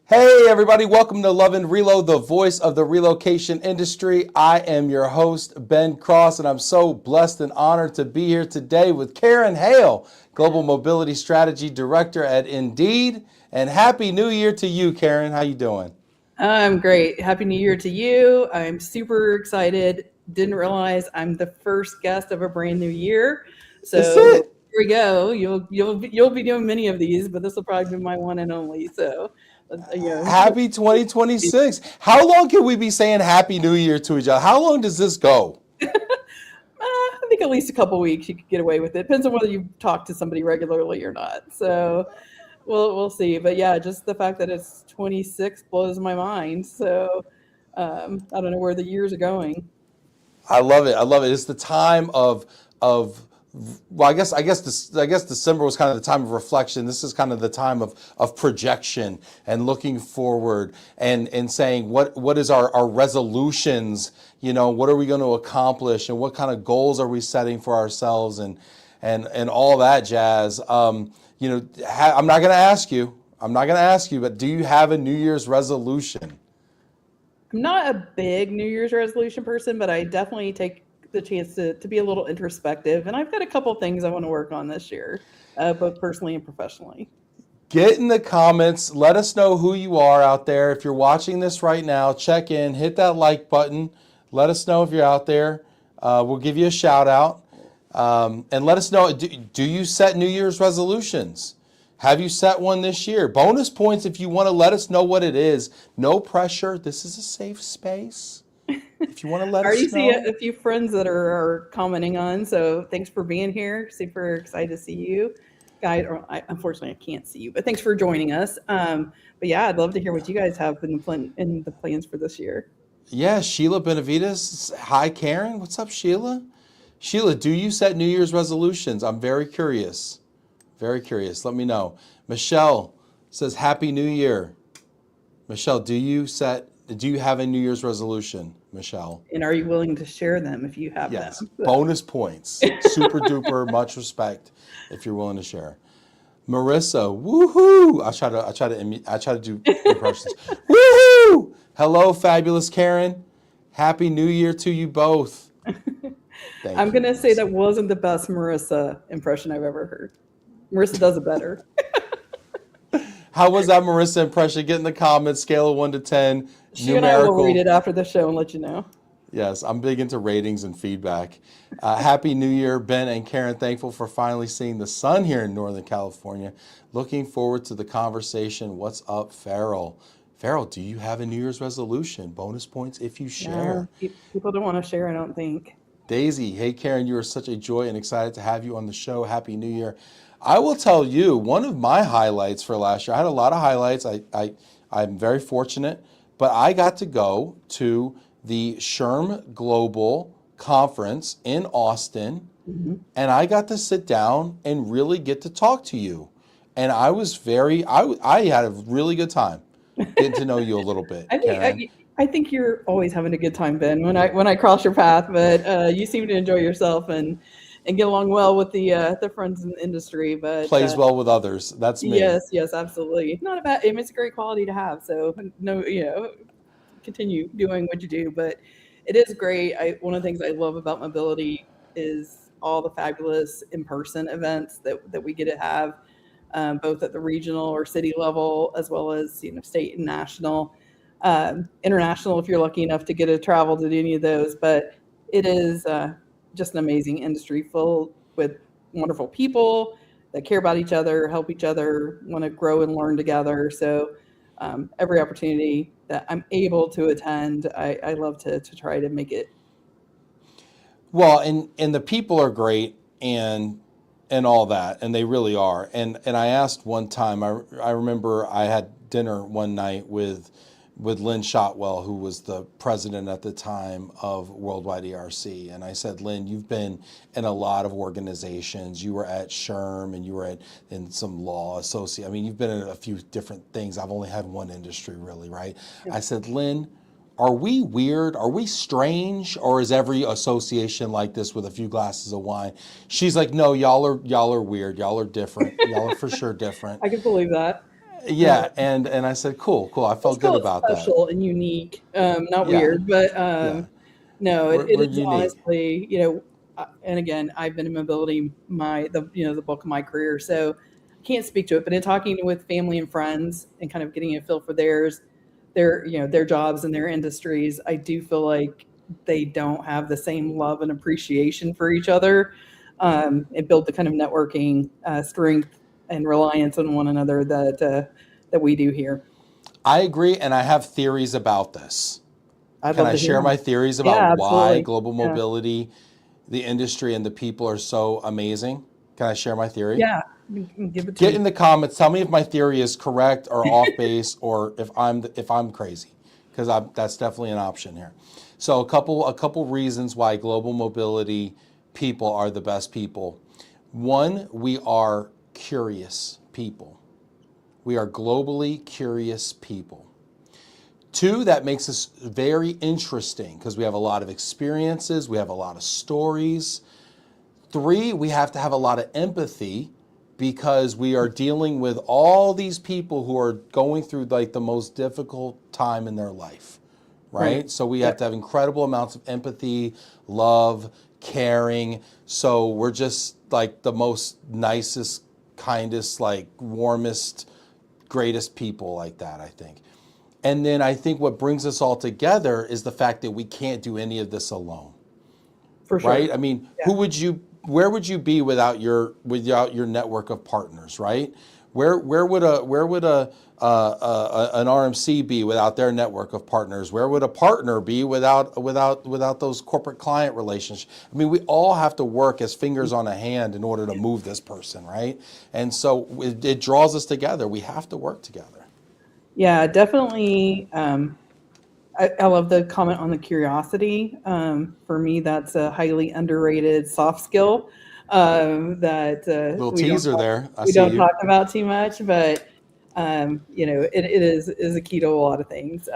Hey everybody, welcome to Love and Reload, the voice of the relocation industry. I am your host, Ben Cross, and I'm so blessed and honored to be here today with Karen Hale, Global Mobility Strategy Director at Indeed. And Happy New Year to you, Karen. How you doing? I'm great. Happy New Year to you. I'm super excited. Didn't realize I'm the first guest of a brand new year. Is So it? here we go. You'll be doing many of these, but this will probably be my one and only. So Happy 2026. How long can we be saying Happy New Year to each other? How long does this go? I think at least a couple weeks you could get away with it. Depends on whether you talk to somebody regularly or not. So we'll see. But yeah, just the fact that it's 26 blows my mind. So I don't know where the years are going. I love it. I love it. It's the time of well, I guess December was kind of the time of reflection. This is kind of the time of projection and looking forward and saying what is our resolutions, what are we going to accomplish and what kind of goals are we setting for ourselves and all that jazz. I'm not going to ask you. I'm not going to ask you, but do you have a New Year's resolution? I'm not a big New Year's resolution person, but I definitely take the chance to be a little introspective. And I've got a couple things I want to work on this year, both personally and professionally. Get in the comments. Let us know who you are out there. If you're watching this right now, check in, hit that like button. Let us know if you're out there. We'll give you a shout out. And let us know, do you set New Year's resolutions? Have you set one this year? Bonus points if you want to let us know what it is. No pressure. This is a safe space. If you want to I let already us see know. a few friends that are commenting on, so thanks for being here. Super excited to see you. Guys, unfortunately, I can't see you, but thanks for joining us. But yeah, I'd love to hear what you guys have in the plans for this year. Yeah, Sheila Benavides. Hi, Karen. What's up, Sheila? Sheila, do you set New Year's resolutions? I'm very curious. Very curious. Let me know. Michelle says Happy New Year. Michelle, do you have a New Year's resolution, Michelle? And are you willing to share them if you have Yes. them? Bonus points. Super duper much respect if you're willing to share. Marissa, woohoo! I try to do impressions. Woohoo! Hello, fabulous Karen. Happy New Year to you both. I'm Thank you, gonna say Marissa. that wasn't the best Marissa impression I've ever heard. Marissa does it better. How was that Marissa impression? Get in the comments, scale of 1 to 10, She and I will read it numerical. after the show and let you know. Yes, I'm big into ratings and feedback. Happy New Year, Ben and Karen. Thankful for finally seeing the sun here in Northern California. Looking forward to the conversation. What's up, Farrell? Farrell, do you have a New Year's resolution? Bonus points if you No, share. people don't want to share, I don't think. Daisy, hey Karen, you are such a joy and excited to have you on the show. Happy New Year. I will tell you, one of my highlights for last year, I had a lot of highlights. I'm very fortunate, but I got to go to the SHRM Global Conference in Austin, Mhm. and I got to sit down and really get to talk to you. And I had a really good time getting to know you a little bit, I think Karen. I think you're always having a good time, Ben. When I cross your path, but you seem to enjoy yourself and get along well with the friends in the industry. But Plays well with others. That's me. yes, yes, absolutely. Not about. I mean, it's a great quality to have. So no, continue doing what you do. But it is great. One of the things I love about mobility is all the fabulous in-person events that we get to have, both at the regional or city level, as well as state and national, international. If you're lucky enough to get to travel to do any of those, but it is just an amazing industry full with wonderful people that care about each other, help each other, want to grow and learn together. So every opportunity that I'm able to attend, I love to try to make it. Well, and the people are great and all that, and they really are. And I asked one time, I remember I had dinner one night with Lynn Shotwell, who was the president at the time of Worldwide ERC. And I said, Lynn, you've been in a lot of organizations. You were at SHRM and you were in some law associate. I mean, you've been in a few different things. I've only had one industry really, right? I said, Lynn, are we weird? Are we strange? Or is every association like this with a few glasses of wine? She's like, no, y'all are weird. Y'all are different. Y'all are for sure different. I can believe that. Yeah, and I said, cool, cool. I Let's felt good call it about that. special and unique, not Yeah, weird, but yeah. no, it We're is unique. honestly, and again, I've been in mobility the bulk of my career, so I can't speak to it. But in talking with family and friends and kind of getting a feel for their jobs and their industries, I do feel like they don't have the same love and appreciation for each other, and build the kind of networking strength and reliance on one another that we do here. I agree, and I have theories about this. I'd Can love I to hear share my them. theories about Yeah, why absolutely. global Yeah. mobility, the industry, and the people are so amazing? Can I share my theory? Yeah. Give it to Get me. in the comments. Tell me if my theory is correct or off base, or if I'm crazy, because that's definitely an option here. So a couple reasons why global mobility people are the best people. One, we are curious people. We are globally curious people. Two, that makes us very interesting because we have a lot of experiences, we have a lot of stories. Three, we have to have a lot of empathy because we are dealing with all these people who are going through like the most difficult time in their life, Right. right? So we have Yep. to have incredible amounts of empathy, love, caring. So we're just like the most nicest, kindest, like warmest, greatest people like that, I think. And then I think what brings us all together is the fact that we can't do any of this alone, For right? sure. I mean, Yeah. where would you be without your network of partners, right? Where would an RMC be without their network of partners? Where would a partner be without those corporate client relationships? I mean, we all have to work as fingers on a hand in order to move this person, right? And so it draws us together. We have to work together. Yeah, definitely. I love the comment on the curiosity. For me, that's a highly underrated soft skill that Little teaser there. I we see don't you. talk about too much, but it is a key to a lot of things.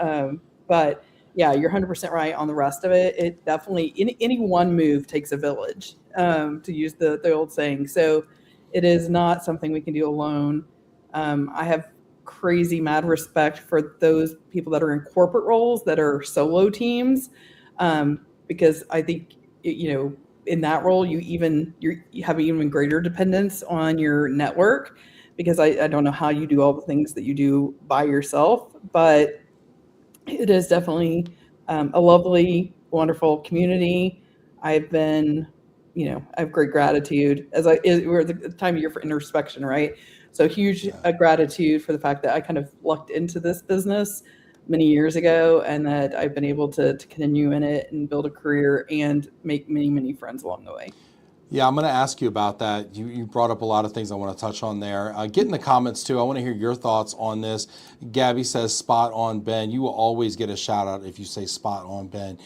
But yeah, you're 100% right on the rest of it. It definitely any one move takes a village, to use the old saying. So it is not something we can do alone. I have crazy mad respect for those people that are in corporate roles that are solo teams, because I think in that role you have even greater dependence on your network, because I don't know how you do all the things that you do by yourself, but it is definitely a lovely, wonderful community. I've been, I have great gratitude we're at the time of year for introspection, right? So huge Yeah. gratitude for the fact that I kind of lucked into this business many years ago, and that I've been able to continue in it and build a career and make many, many friends along the way. Yeah, I'm going to ask you about that. You brought up a lot of things I want to touch on there. Get in the comments too. I want to hear your thoughts on this. Gabby says, spot on, Ben. You will always get a shout out if you say spot on, Ben.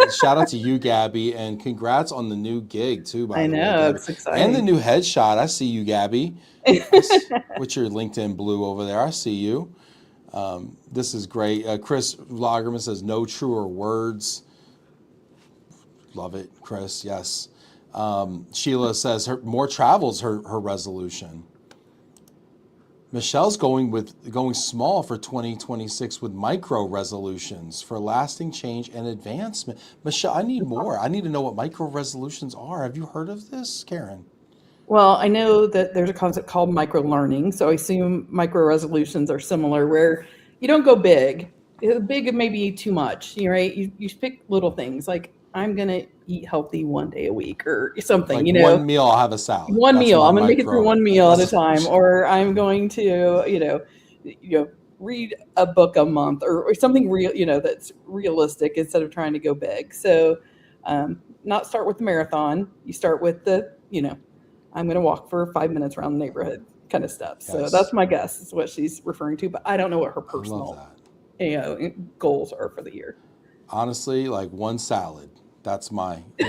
Shout out to you, Gabby, and congrats on the new gig too, by I the way, know, Gabby. it's And the exciting. new headshot. I see you, Gabby. With your LinkedIn blue over there. I see you. This is great. Chris Lagerman says, no truer words. Love it, Chris. Yes. Sheila says more travels her resolution. Michelle's going small for 2026 with micro resolutions for lasting change and advancement. Michelle, I need more. I need to know what micro resolutions are. Have you heard of this, Karen? Well, I know that there's a concept called micro learning. So I assume micro resolutions are similar, where you don't go big. Big may be too much, right? You pick little things like, I'm going to eat healthy one day a week or something, Like one meal, I'll have a salad. one That's meal. my I'm going to make it through micro one meal at a time, resolution. or I'm going to, read a book a month, or something real, that's realistic instead of trying to go big. So, not start with the marathon. You start with I'm going to walk for 5 minutes around the neighborhood kind of stuff. So that's Yes, my guess is what she's referring to, but I don't know what her I love personal, that. goals are for the year. Honestly, like one salad. That's you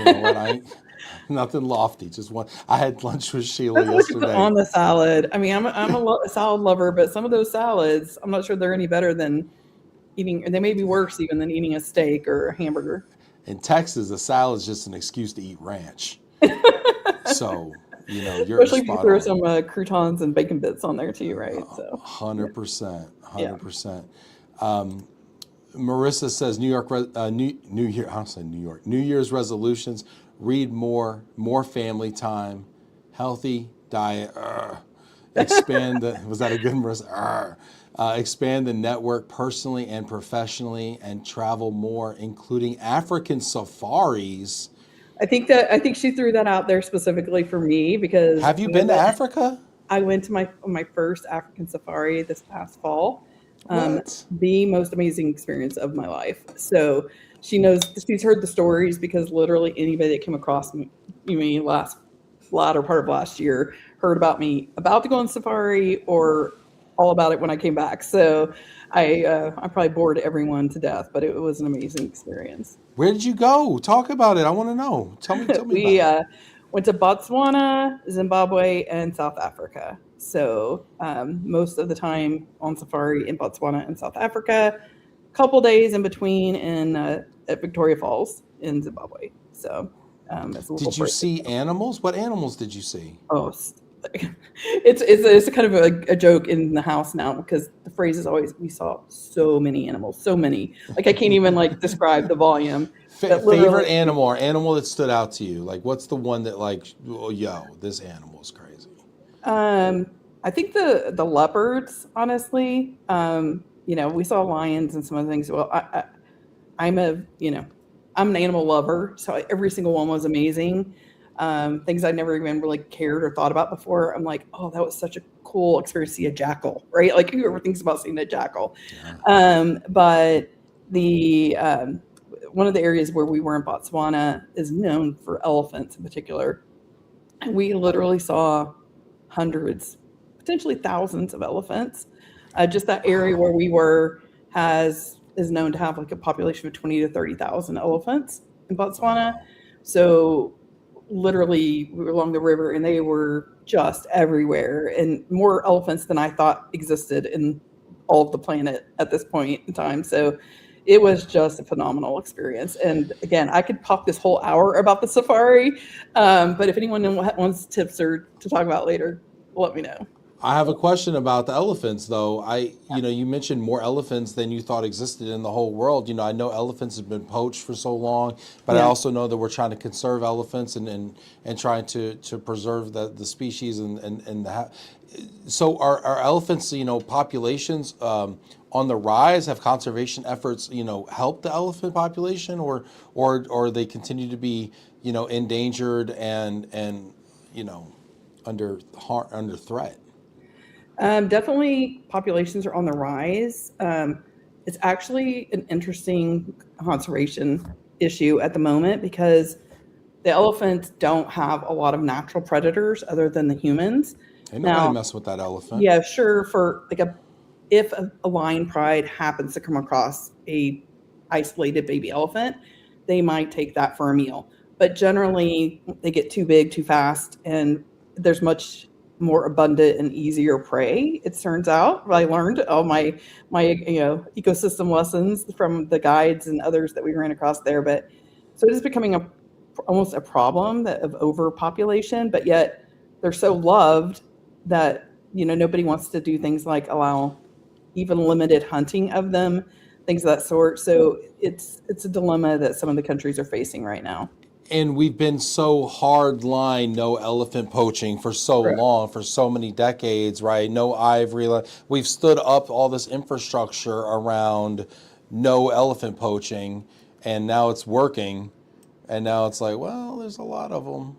know what, nothing lofty, just one. I had lunch with Sheila That's what you put yesterday. on the salad. I mean, a salad lover, but some of those salads, I'm not sure they're any better than eating, they may be worse even than eating a steak or a hamburger. In Texas, a salad is just an excuse to eat ranch. So You're Especially if you spot throw on. some croutons and bacon bits on there too, right? So, yeah. 100%, Yeah. 100%. Marissa says New Year. I don't say New York. New Year's resolutions: read more family time, healthy diet. Expand the. Was that a good Marissa? Expand the network personally and professionally, and travel more, including African safaris. I think she threw that out there specifically for me because Have you been to Africa? I went to my first African safari this past fall. What? The most amazing experience of my life. So she's heard the stories because literally anybody that came across me latter part of last year heard about me about to go on safari or all about it when I came back. So I probably bored everyone to death, but it was an amazing experience. Where did you go? Talk about it. I want to know. Tell me We about it. went to Botswana, Zimbabwe, and South Africa. So most of the time on safari in Botswana and South Africa, a couple days in between at Victoria Falls in Zimbabwe. So it's a little Did you break. see animals? What animals did you see? Oh, it's a kind of a joke in the house now because the phrase is always we saw so many animals, so many. Like I can't even like describe the volume. But Favorite literally, animal or animal that stood out to you? Like, what's the one that like, oh, yo, this animal is crazy? I think the leopards, honestly. We saw lions and some other things. Well, I'm I'm an animal lover, so every single one was amazing. Things I'd never even really cared or thought about before. I'm like, oh, that was such a cool experience to see a jackal, right? Like whoever thinks about seeing a jackal. But the one of the areas where we were in Botswana is known for elephants in particular. And we literally saw hundreds, potentially thousands of elephants. Just that area where we were is known to have like a population of 20 to 30,000 elephants in Botswana. So literally we were along the river and they were just everywhere and more elephants than I thought existed in all of the planet at this point in time. So it was just a phenomenal experience. And again, I could talk this whole hour about the safari, but if anyone wants tips or to talk about later, let me know. I have a question about the elephants, though. You mentioned more elephants than you thought existed in the whole world. I know elephants have been poached for so long, but I Yeah. also know that we're trying to conserve elephants and trying to preserve the species so are elephants, populations on the rise? Have conservation efforts, helped the elephant population, or they continue to be, endangered and under threat? Definitely populations are on the rise. It's actually an interesting conservation issue at the moment because the elephants don't have a lot of natural predators other than the humans. Ain't nobody Now, mess with that elephant. yeah, sure, for like if a lion pride happens to come across a isolated baby elephant, they might take that for a meal. But generally, they get too big too fast, and there's much more abundant and easier prey. It turns out I learned all my ecosystem lessons from the guides and others that we ran across there. But so it is becoming almost a problem of overpopulation, but yet they're so loved that nobody wants to do things like allow even limited hunting of them, things of that sort. So it's a dilemma that some of the countries are facing right now. And we've been so hard line, no elephant poaching for so Correct. long, for so many decades, right? No ivory. We've stood up all this infrastructure around no elephant poaching, and now it's working. And now it's like, well, there's a lot of them.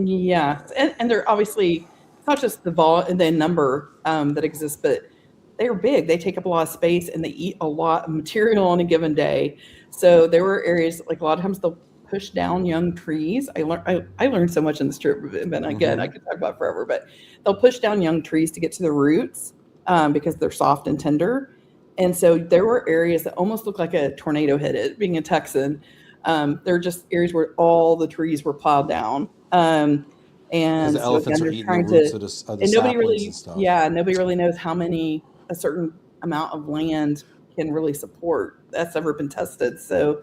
Yeah, and they're obviously it's not just the number that exists, but they're big. They take up a lot of space and they eat a lot of material on a given day. So there were areas like a lot of times they'll push down young trees. I learned so much in this trip, and again, I could talk about it forever, but they'll push down young trees to get to the roots because they're soft and tender. And so there were areas that almost looked like a tornado hit it. Being a Texan, there were just areas where all the trees were plowed down. Because And the so again, elephants are they're eating the trying roots to, of the and saplings and stuff. nobody really knows how many a certain amount of land can really support. That's ever been tested. So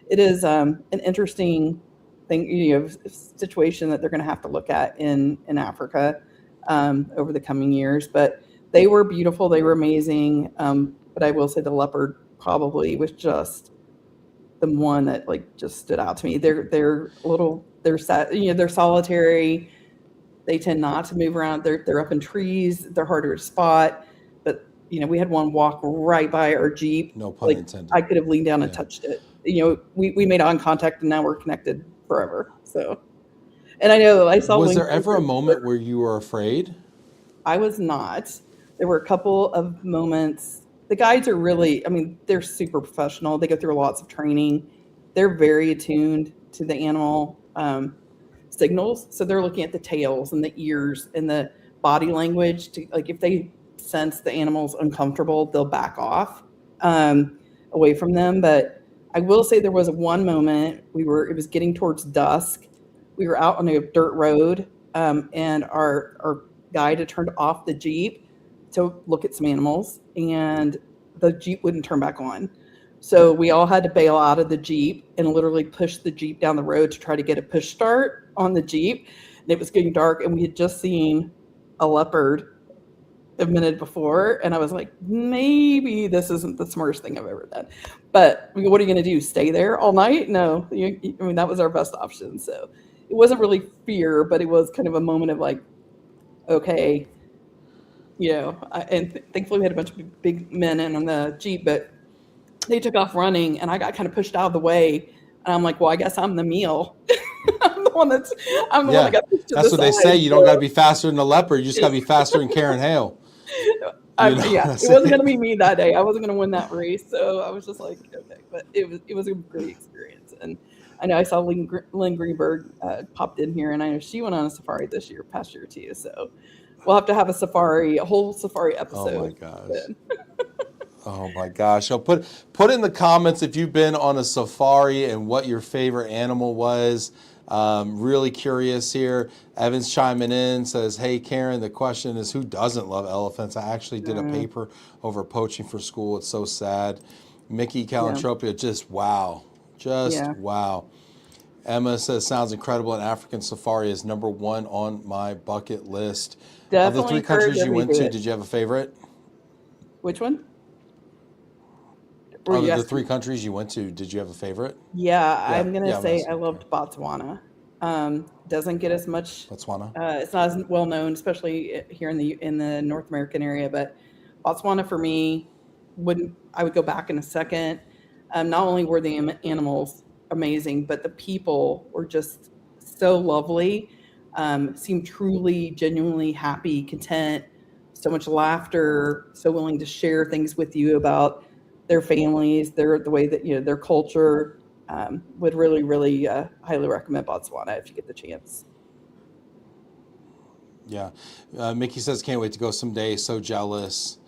it is an interesting situation that they're going to have to look at in Africa over the coming years. But they were beautiful. They were amazing. But I will say the leopard probably was just the one that like just stood out to me. They're they're solitary. They tend not to move around. They're up in trees. They're harder to spot. But we had one walk right by our Jeep. No pun intended. I could have leaned down and touched it. We made eye contact and now we're connected forever. So, and I know I saw. Was there ever a moment where you were afraid? I was not. There were a couple of moments. The guides are really, they're super professional. They go through lots of training. They're very attuned to the animal signals. So they're looking at the tails and the ears and the body language to, like, if they sense the animal's uncomfortable, they'll back off away from them. But I will say there was one moment it was getting towards dusk. We were out on a dirt road and our guide had turned off the Jeep to look at some animals, and the Jeep wouldn't turn back on. So we all had to bail out of the Jeep and literally push the Jeep down the road to try to get a push start on the Jeep. And it was getting dark, and we had just seen a leopard a minute before, and I was like, maybe this isn't the smartest thing I've ever done. But what are you going to do? Stay there all night? No. That was our best option. So it wasn't really fear, but it was kind of a moment of like, okay, and thankfully we had a bunch of big men in on the Jeep, but they took off running and I got kind of pushed out of the way. And I'm like, well, I guess I'm the meal. I'm the one that got pushed to That's the what they side. say. You don't got to be faster than the leopard. You just got to be faster than Karen Hale. It wasn't going to be me that day. I wasn't going to win that race. So I was just like, okay, but it was a great experience. And I know I saw Lynn Greenberg popped in here, and I know she went on a safari past year too. So we'll have to have a whole safari episode. Oh my gosh. Oh my gosh. So put in the comments if you've been on a safari and what your favorite animal was. Really curious here. Evan's chiming in, says, hey, Karen, the question is, who doesn't love elephants? I actually did a paper over poaching for school. It's so sad. Mickey Calantropia, just wow. Wow. Emma says, sounds incredible. An African safari is number one on my bucket list. Definitely. Of the 3 countries you went to, did you have a favorite? Which one? Of the 3 countries you went to, did you have a favorite? Yeah, I'm going to say I loved Botswana. Doesn't get as much. Botswana? It's not as well known, especially here in the North American area. But Botswana for me, I would go back in a second. Not only were the animals amazing, but the people were just so lovely. Seemed truly, genuinely happy, content, so much laughter, so willing to share things with you about their families, the way that, their culture. Would really, really highly recommend Botswana if you get the chance. Yeah. Mickey says, can't wait to go someday. So jealous.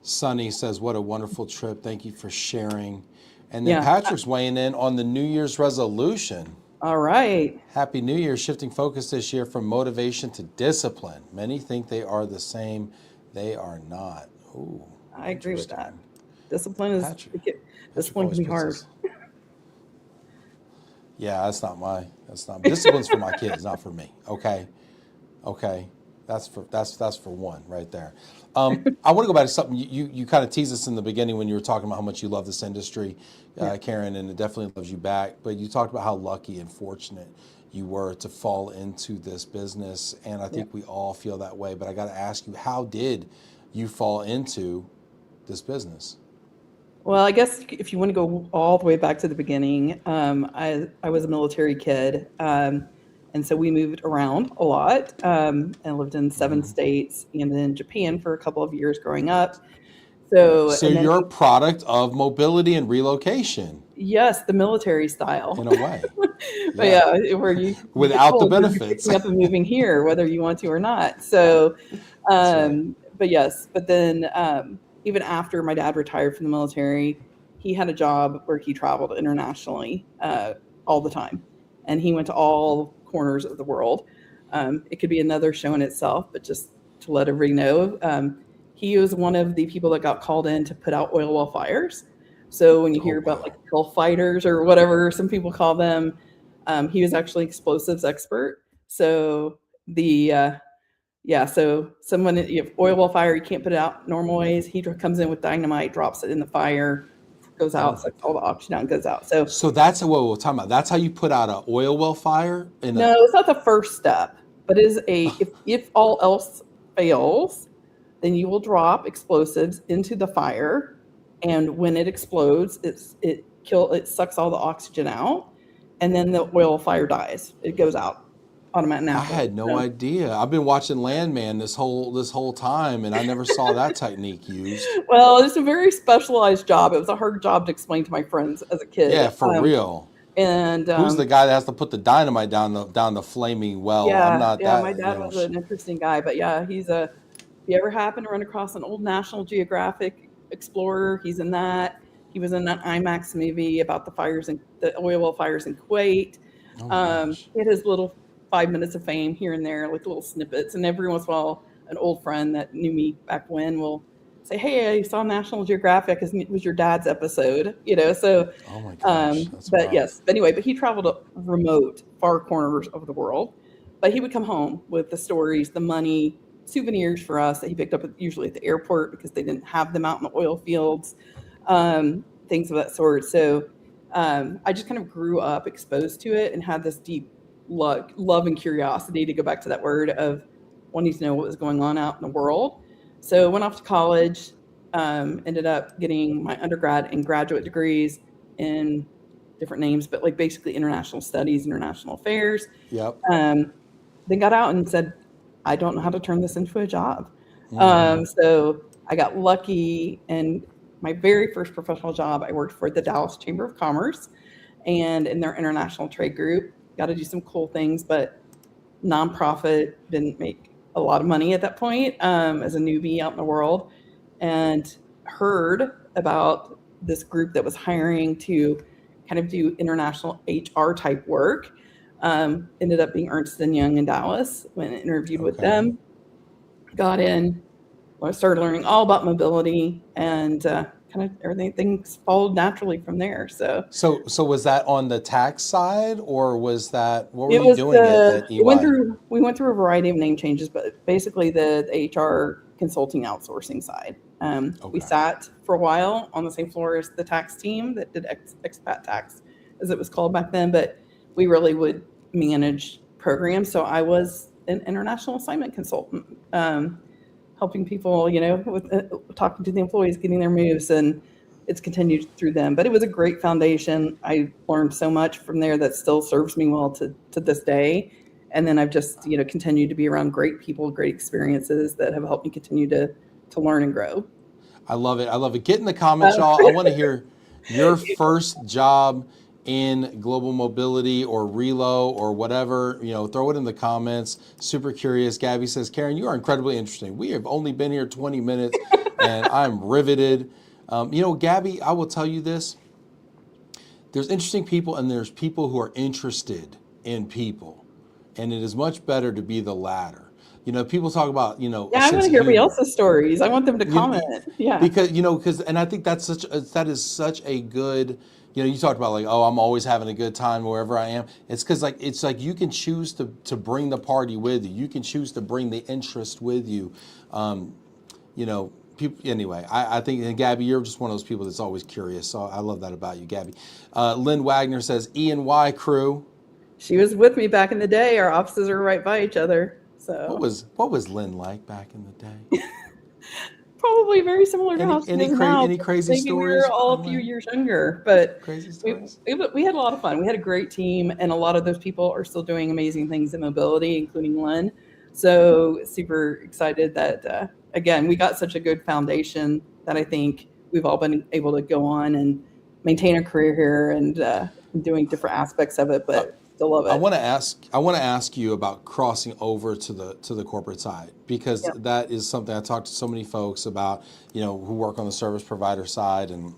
Sunny says, what a wonderful trip. Thank you for sharing. And then Patrick's weighing in on the New Year's resolution. All right. Happy New Year. Shifting focus this year from motivation to discipline. Many think they are the same. They are not. Ooh, I agree with that. Discipline can be hard. Yeah, that's not discipline's for my kids, not for me. Okay. That's for one right there. I want to go back to something you kind of teased us in the beginning when you were talking about how much you love this industry, Karen, and it definitely loves you back. But you talked about how lucky and fortunate you were to fall into this business, and I think we all feel that way. But I got to ask you, how did you fall into this business? Well, I guess if you want to go all the way back to the beginning, I was a military kid. And so we moved around a lot and lived in 7 states and in Japan for a couple of years growing up. So you're a product of mobility and relocation. Yes, the military style. In a way. But where you without the benefits. Picking up and moving here, whether you want to or not. So, but then even after my dad retired from the military, he had a job where he traveled internationally all the time. And he went to all corners of the world. It could be another show in itself, but just to let everybody know, he was one of the people that got called in to put out oil well fires. So when you hear about like Gulf fighters or whatever some people call them, He was actually explosives expert. So so someone, you have oil well fire, you can't put it out normal ways. He comes in with dynamite, drops it in the fire, goes Oh out, my sucks all the God. oxygen out, and goes out. So So that's what we're talking about. That's how you put out an oil well fire in a. no, it's not the first step, but is a if all else fails, then you will drop explosives into the fire, and when it explodes, it sucks all the oxygen out, and then the oil fire dies. It goes out automatically I naturally. had no So, idea. I've been watching Landman this whole time, and I never saw that technique used. well, it's a very specialized job. It was a hard job to explain to my friends as a kid. Yeah, for real. And Who's the guy that has to put the dynamite down the flaming well? I'm Yeah, not yeah, my that, dad was an interesting guy, but yeah, he's a. If you ever happen to run across an old National Geographic Explorer, he's in that. He was in an IMAX movie about the oil well fires in Kuwait. Oh my gosh. He had his little 5 minutes of fame here and there, like little snippets, and every once in a while, an old friend that knew me back when will say, "Hey, I saw National Geographic. It was your dad's episode," So, Oh my gosh. That's but wild. yes, but anyway, but he traveled to remote, far corners of the world. But he would come home with the stories, the money, souvenirs for us that he picked up usually at the airport because they didn't have them out in the oil fields, things of that sort. So I just kind of grew up exposed to it and had this deep love and curiosity, to go back to that word, of wanting to know what was going on out in the world. So went off to college, ended up getting my undergrad and graduate degrees in different names, but like basically international studies, international affairs. Yep. Then got out and said, I don't know how to turn this into a job. Hmm. So I got lucky, and my very first professional job, I worked for the Dallas Chamber of Commerce and in their international trade group. Got to do some cool things, but nonprofit, didn't make a lot of money at that point, as a newbie out in the world, and heard about this group that was hiring to kind of do international HR type work. Ended up being Ernst & Young in Dallas. When I interviewed with Okay. them, got in, I started learning all about mobility, and kind of everything followed naturally from there. So So was that on the tax side, or what were it you was doing at EY? we went through a variety of name changes, but basically the HR consulting outsourcing side. We Okay. sat for a while on the same floor as the tax team that did expat tax, as it was called back then, but we really would manage programs. So I was an international assignment consultant, helping people, with talking to the employees, getting their moves, and it's continued through them. But it was a great foundation. I learned so much from there that still serves me well to this day. And then I've just, continued to be around great people, great experiences that have helped me continue to learn and grow. I love it. I love it. Get in the comments, Uh, y'all. I want to hear your first job in global mobility or relo or whatever. Throw it in the comments. Super curious. Gabby says, Karen, you are incredibly interesting. We have only been here 20 minutes and I'm riveted. Gabby, I will tell you this. There's interesting people and there's people who are interested in people. And it is much better to be the latter. People talk about, a yeah, I want sense to of hear everybody humor. else's stories. I want them to comment. Yeah. Because and I think that is such a good, you talked about like, oh, I'm always having a good time wherever I am. It's because it's like you can choose to bring the party with you. You can choose to bring the interest with you. People anyway. I think, and Gabby, you're just one of those people that's always curious. So I love that about you, Gabby. Lynn Wagner says E&Y crew. She was with me back in the day. Our offices are right by each other. What So was Lynn like back in the day? probably very similar to Any how she any is cra- now. any crazy Maybe we were stories all from a few Lynn? years younger, but Crazy we, stories. we had a lot of fun. We had a great team, and a lot of those people are still doing amazing things in mobility, including Lynn. So super excited that, again, we got such a good foundation that I think we've all been able to go on and maintain a career here, and doing different aspects of it, but still love I it. want to ask you about crossing over to the corporate side, because Yeah. that is something I talk to so many folks about, who work on the service provider side, and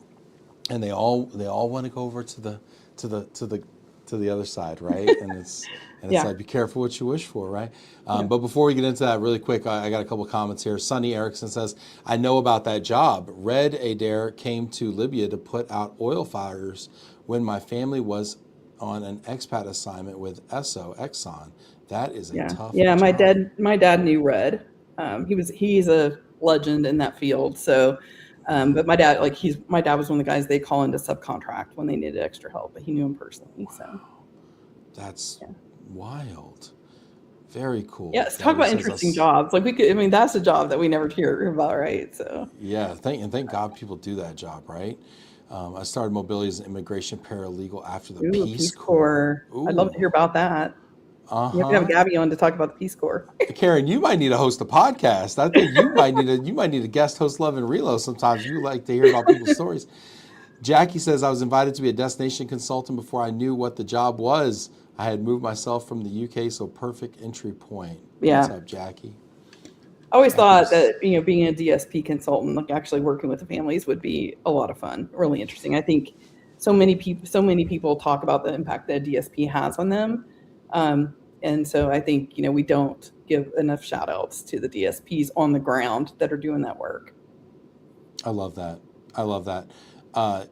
they all want to go over to the other side, right? And it's Yeah. like, be careful what you wish for, right? Yeah. But before we get into that, really quick, I got a couple comments here. Sonny Erickson says, I know about that job. Red Adair came to Libya to put out oil fires when my family was on an expat assignment with Esso Exxon. That is a tough Yeah. job. My dad knew Red. He's a legend in that field. So, but my dad was one of the guys they call into subcontract when they needed extra help, but he knew him personally. So That's yeah. wild. Very cool. Yes, talk Gabby about says interesting us. jobs. Like we could, I mean, that's a job that we never hear about, right? So Yeah, thank God people do that job, right? I started mobility as an immigration paralegal after the ooh, Peace Peace Corps. Corps. I'd love to hear Ooh, about that. You have to have uh-huh. Gabby on to talk about the Peace Corps. Karen, you might need to host a podcast. I think you might need a guest host Love and Relo sometimes. You like to hear about people's stories. Jackie says I was invited to be a destination consultant before I knew what the job was. I had moved myself from the UK, so perfect entry point. What's Yeah. up, Jackie? I always Jackie thought was that, being a DSP consultant, like actually working with the families would be a lot of fun, really interesting. I think so many people talk about the impact that a DSP has on them. Um, and so I think, we don't give enough shout outs to the DSPs on the ground that are doing that work. I love that. I love that. I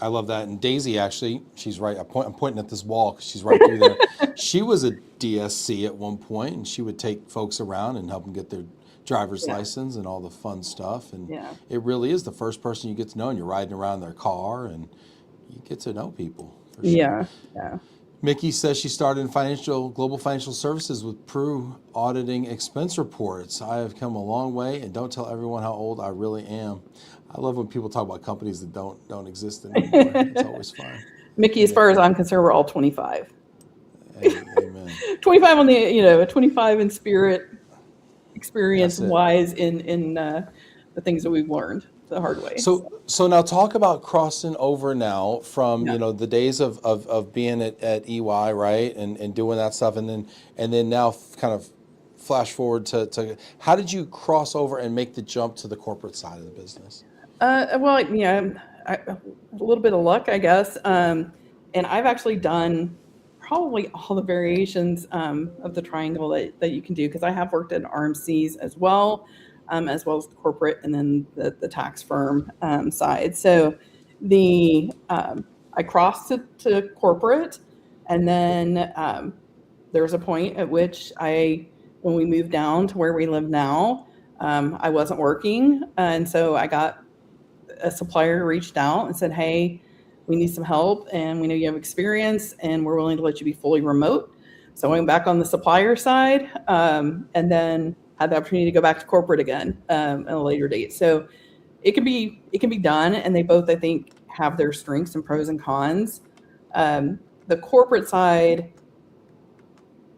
love that. And Daisy, actually, she's right. I'm pointing at this wall because she's right through there. She was a DSC at one point, and she would take folks around and help them get their driver's Yeah. license and all the fun stuff. And Yeah. it really is the first person you get to know, and you're riding around their car, and you get to know people for sure. Yeah. Yeah. Mickey says she started in global financial services with Prue auditing expense reports. I have come a long way, and don't tell everyone how old I really am. I love when people talk about companies that don't exist anymore. It's always fun. Mickey, as far as I'm concerned, we're all 25. Hey, amen. 25 on the, 25 in spirit, experience That's it. wise in the things that we've learned the hard way. So now talk about crossing over now from Yeah. the days of being at EY, right, and doing that stuff, and then now kind of flash forward to how did you cross over and make the jump to the corporate side of the business? Well, a little bit of luck, I guess. And I've actually done probably all the variations of the triangle that you can do, because I have worked at RMCs as well as the corporate and then the tax firm side. So I crossed to corporate, and then there was a point at which when we moved down to where we live now, I wasn't working, and so a supplier reached out and said, "Hey, we need some help, and we know you have experience, and we're willing to let you be fully remote." So I went back on the supplier side, and then had the opportunity to go back to corporate again at a later date. So it can be done, and they both, I think, have their strengths and pros and cons. The corporate side,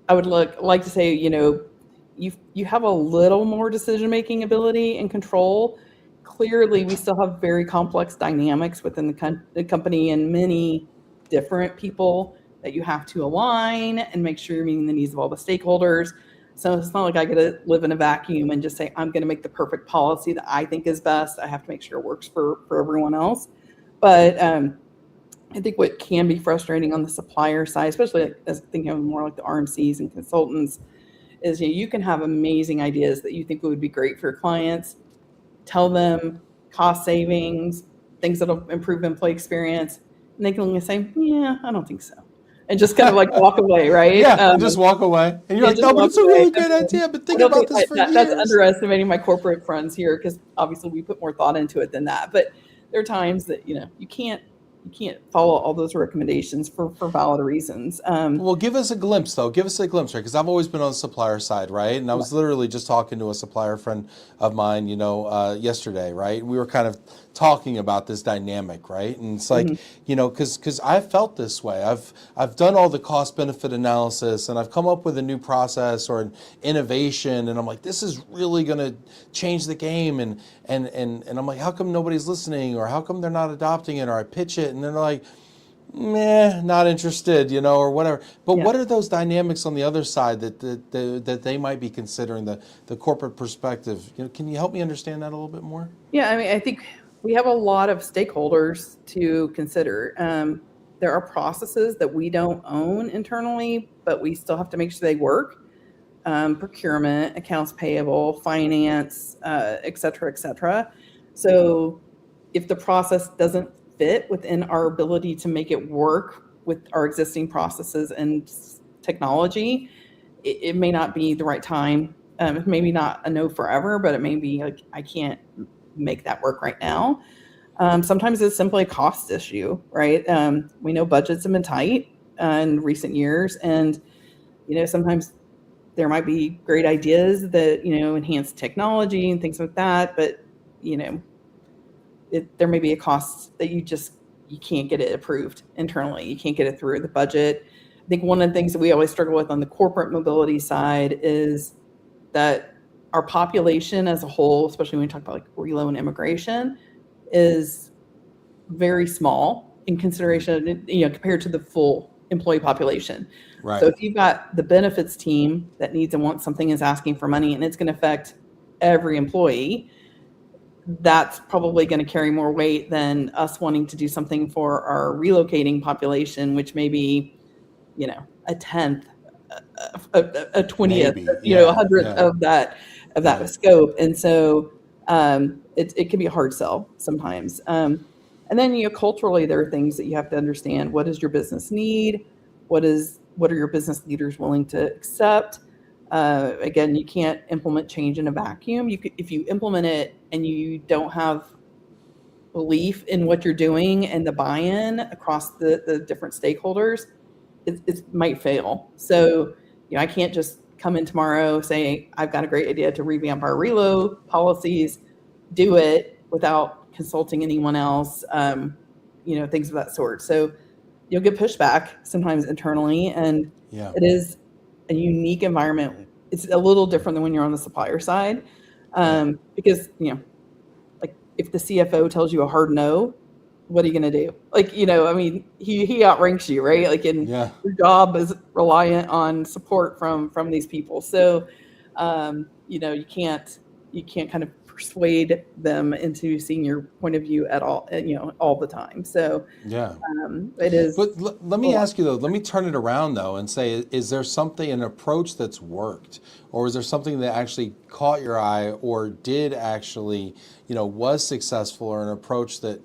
I would like to say, you have a little more decision making ability and control. Clearly, we still have very complex dynamics within the company, and many different people that you have to align and make sure you're meeting the needs of all the stakeholders. So it's not like I get to live in a vacuum and just say, I'm going to make the perfect policy that I think is best. I have to make sure it works for everyone else. But I think what can be frustrating on the supplier side, especially as thinking of more like the RMCs and consultants, is you can have amazing ideas that you think would be great for your clients. Tell them cost savings, things that'll improve employee experience, and they can say, "Yeah, I don't think so," and just kind of like walk away, right? Yeah, and just walk away, and you're like, "No, but it's a really great idea. I've been thinking about this for years." That's underestimating my corporate friends here, because obviously we put more thought into it than that. But there are times that you can't follow all those recommendations for valid reasons. Well, give us a glimpse, though. Give us a glimpse, right? Because I've always been on the supplier side, right? And I was literally just talking to a supplier friend of mine, yesterday, right? We were kind of talking about this dynamic, right? And it's like, because I've felt this way. I've done all the cost benefit analysis, and I've come up with a new process or an innovation, and I'm like, this is really going to change the game, and I'm like, how come nobody's listening, or how come they're not adopting it, or I pitch it, and they're like, meh, not interested, or whatever. But what are those dynamics on the other side that they might be considering, the corporate perspective? Can you help me understand that a little bit more? Yeah, I mean, I think we have a lot of stakeholders to consider. There are processes that we don't own internally, but we still have to make sure they work. Procurement, accounts payable, finance, et cetera, et cetera. So if the process doesn't fit within our ability to make it work with our existing processes and technology, it may not be the right time. Maybe not a no forever, but it may be like, I can't make that work right now. Sometimes it's simply a cost issue, right? We know budgets have been tight in recent years, and sometimes there might be great ideas that enhance technology and things like that, but you know there may be a cost that you can't get it approved internally. You can't get it through the budget. I think one of the things that we always struggle with on the corporate mobility side is that our population as a whole, especially when we talk about like relo and immigration, is very small in consideration, compared to the full employee population. Right. So if you've got the benefits team that needs and wants something, is asking for money, and it's going to affect every employee, that's probably going to carry more weight than us wanting to do something for our relocating population, which may be, a tenth, a 20th, Maybe. a hundredth of that scope. And so it can be a hard sell sometimes. And then, culturally, there are things that you have to understand. What does your business need? What are your business leaders willing to accept? Again, you can't implement change in a vacuum. If you implement it and you don't have belief in what you're doing and the buy-in across the different stakeholders, it might fail. So, I can't just come in tomorrow, say, I've got a great idea to revamp our relo policies, do it without consulting anyone else, things of that sort. So you'll get pushback sometimes internally, and it is a unique environment. It's a little different than when you're on the supplier side, because like if the CFO tells you a hard no, what are you going to do? Like, I mean, he outranks you, right? Like, your job is reliant on support from these people. So, you can't kind of persuade them into seeing your point of view at all, all the time. So, it is. But let me ask you though, let me turn it around though and say, is there an approach that's worked, or is there something that actually caught your eye or did actually, was successful, or an approach that,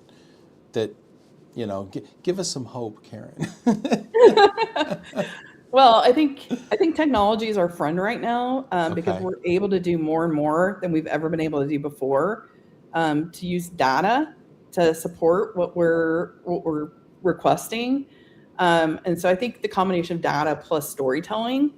give us some hope, Karen. Well, I think technology is our friend right now, because we're able to do more and more than we've ever been able to do before, to use data to support what we're requesting. And so I think the combination of data plus storytelling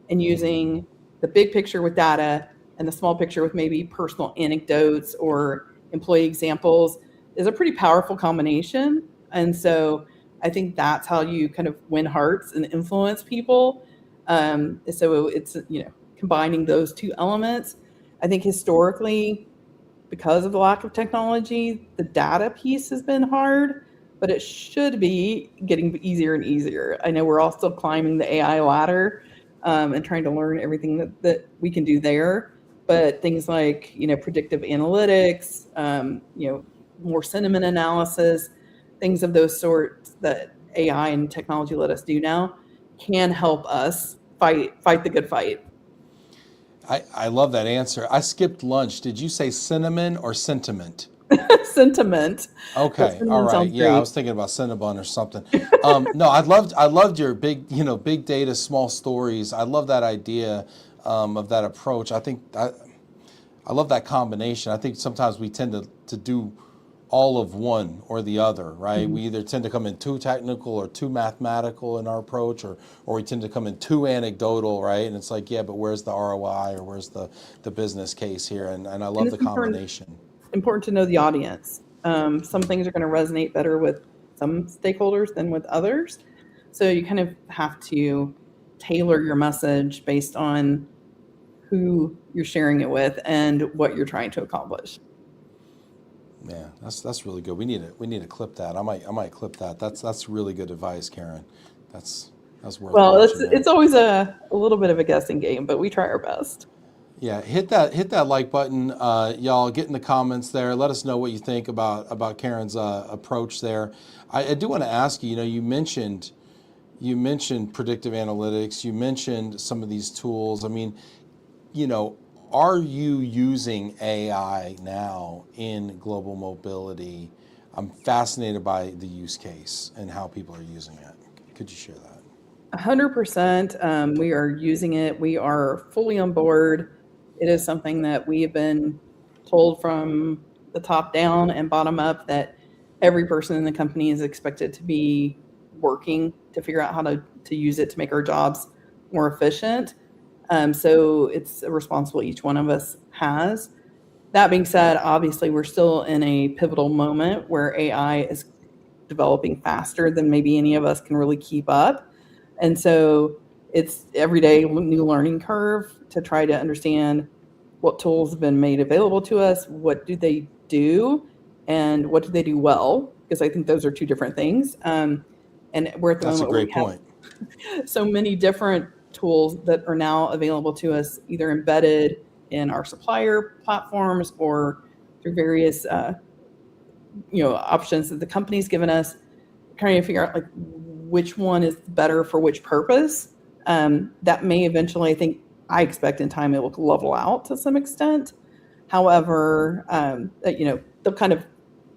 and using the big picture with data and the small picture with maybe personal anecdotes or employee examples is a pretty powerful combination. And so I think that's how you kind of win hearts and influence people. So it's, combining those two elements. I think historically, because of the lack of technology, the data piece has been hard, but it should be getting easier and easier. I know we're all still climbing the AI ladder, and trying to learn everything that we can do there. But things like, predictive analytics, more sentiment analysis, things of those sorts that AI and technology let us do now can help us fight the good fight. I love that answer. I skipped lunch. Did you say cinnamon or sentiment? Sentiment. Okay. All right. Yeah, I was thinking about Cinnabon or something. No, I loved your big data, small stories. I love that idea, of that approach. I think I love that combination. I think sometimes we tend to do all of one or the other, right? Mm-hmm. We either tend to come in too technical or too mathematical in our approach, or we tend to come in too anecdotal, right? And it's like, yeah, but where's the ROI, or where's the business case here? And I love the combination. Important to know the audience. Some things are going to resonate better with some stakeholders than with others. So you kind of have to tailor your message based on who you're sharing it with and what you're trying to accomplish. Yeah, that's really good. We need to clip that. I might clip that. That's really good advice, Karen. That's worth. Well, it's always a little bit of a guessing game, but we try our best. Yeah, hit that like button, y'all. Get in the comments there. Let us know what you think about Karen's approach there. I do want to ask you. You mentioned predictive analytics. You mentioned some of these tools. I mean, are you using AI now in global mobility? I'm fascinated by the use case and how people are using it. Could you share that? 100%. We are using it. We are fully on board. It is something that we have been told from the top down and bottom up that every person in the company is expected to be working to figure out how to use it to make our jobs more efficient. So it's a responsible each one of us has. That being said, obviously, we're still in a pivotal moment where AI is developing faster than maybe any of us can really keep up. And so it's everyday new learning curve to try to understand what tools have been made available to us, what do they do, and what do they do well, because I think those are two different things. And we're at the That's a moment where great we have point. so many different tools that are now available to us, either embedded in our supplier platforms or through various options that the company's given us, trying to figure out like which one is better for which purpose. That may eventually, I expect in time it will level out to some extent. However, they'll kind of,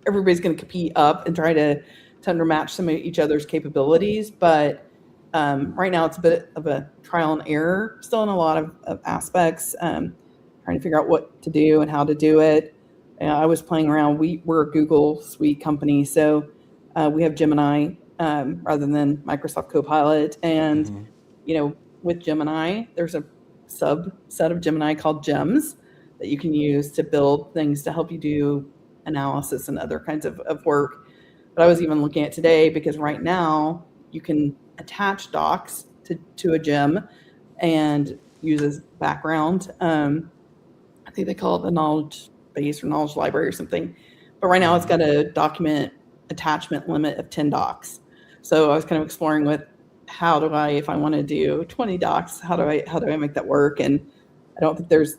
everybody's going to compete up and try to undermatch some of each other's capabilities. But right now it's a bit of a trial and error still in a lot of aspects, trying to figure out what to do and how to do it. I was playing around. We're a Google Suite company, so we have Gemini rather than Microsoft Copilot. And, Mm-hmm. With Gemini, there's a subset of Gemini called Gems that you can use to build things to help you do analysis and other kinds of work. But I was even looking at today because right now you can attach docs to a gem and use as background. I think they call it the knowledge base or knowledge library or something. But right now it's got a document attachment limit of 10 docs. So I was kind of exploring with how do I, if I want to do 20 docs, how do I make that work? And I don't think there's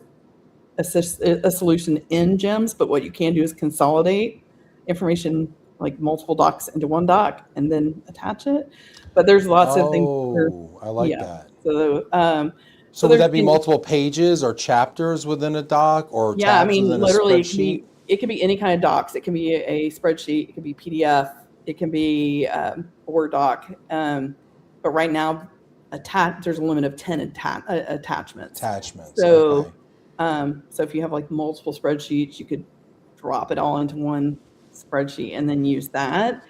a solution in GEMS, but what you can do is consolidate information like multiple docs into one doc and then attach it. But there's lots of things. Oh, I like Yeah. that. So So would there's, that be multiple pages or chapters within a doc or yeah, I tabs mean, within a literally spreadsheet? it can be any kind of docs. It can be a spreadsheet, it can be PDF, it can be a Word doc. But right now, there's a limit of 10 attachments. Attachments. Okay. So if you have like multiple spreadsheets, you could drop it all into one spreadsheet and then use that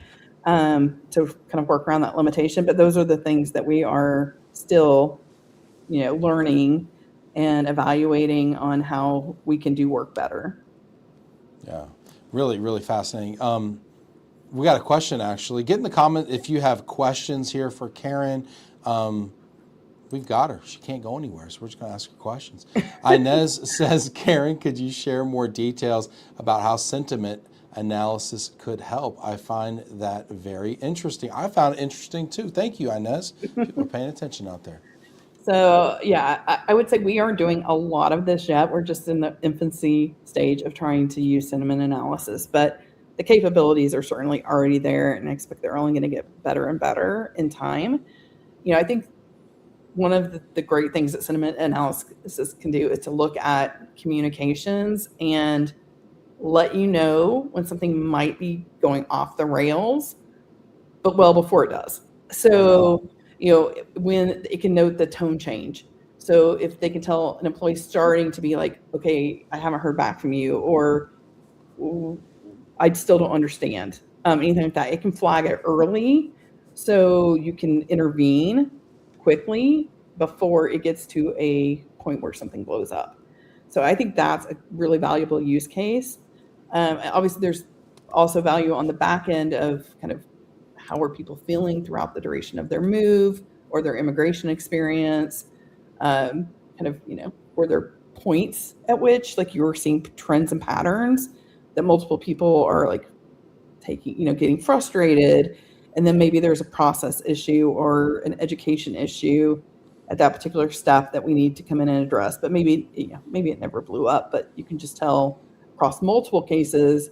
to kind of work around that limitation. But those are the things that we are still, learning and evaluating on how we can do work better. Yeah. Really, really fascinating. We got a question actually. Get in the comment if you have questions here for Karen. We've got her. She can't go anywhere, so we're just going to ask her questions. Inez says, Karen, could you share more details about how sentiment analysis could help? I find that very interesting. I found it interesting too. Thank you, Inez. People are paying attention out there. So yeah, I would say we aren't doing a lot of this yet. We're just in the infancy stage of trying to use sentiment analysis, but the capabilities are certainly already there, and I expect they're only going to get better and better in time. I think one of the great things that sentiment analysis can do is to look at communications and let you know when something might be going off the rails, but well before it does. So, when it can note the tone change. So if they can tell an employee starting to be like, okay, I haven't heard back from you, or I still don't understand, anything like that, it can flag it early so you can intervene quickly before it gets to a point where something blows up. So I think that's a really valuable use case. Obviously, there's also value on the back end of kind of how are people feeling throughout the duration of their move or their immigration experience. Kind of, were there points at which like you were seeing trends and patterns that multiple people are like taking, getting frustrated, and then maybe there's a process issue or an education issue at that particular step that we need to come in and address. But maybe it never blew up, but you can just tell across multiple cases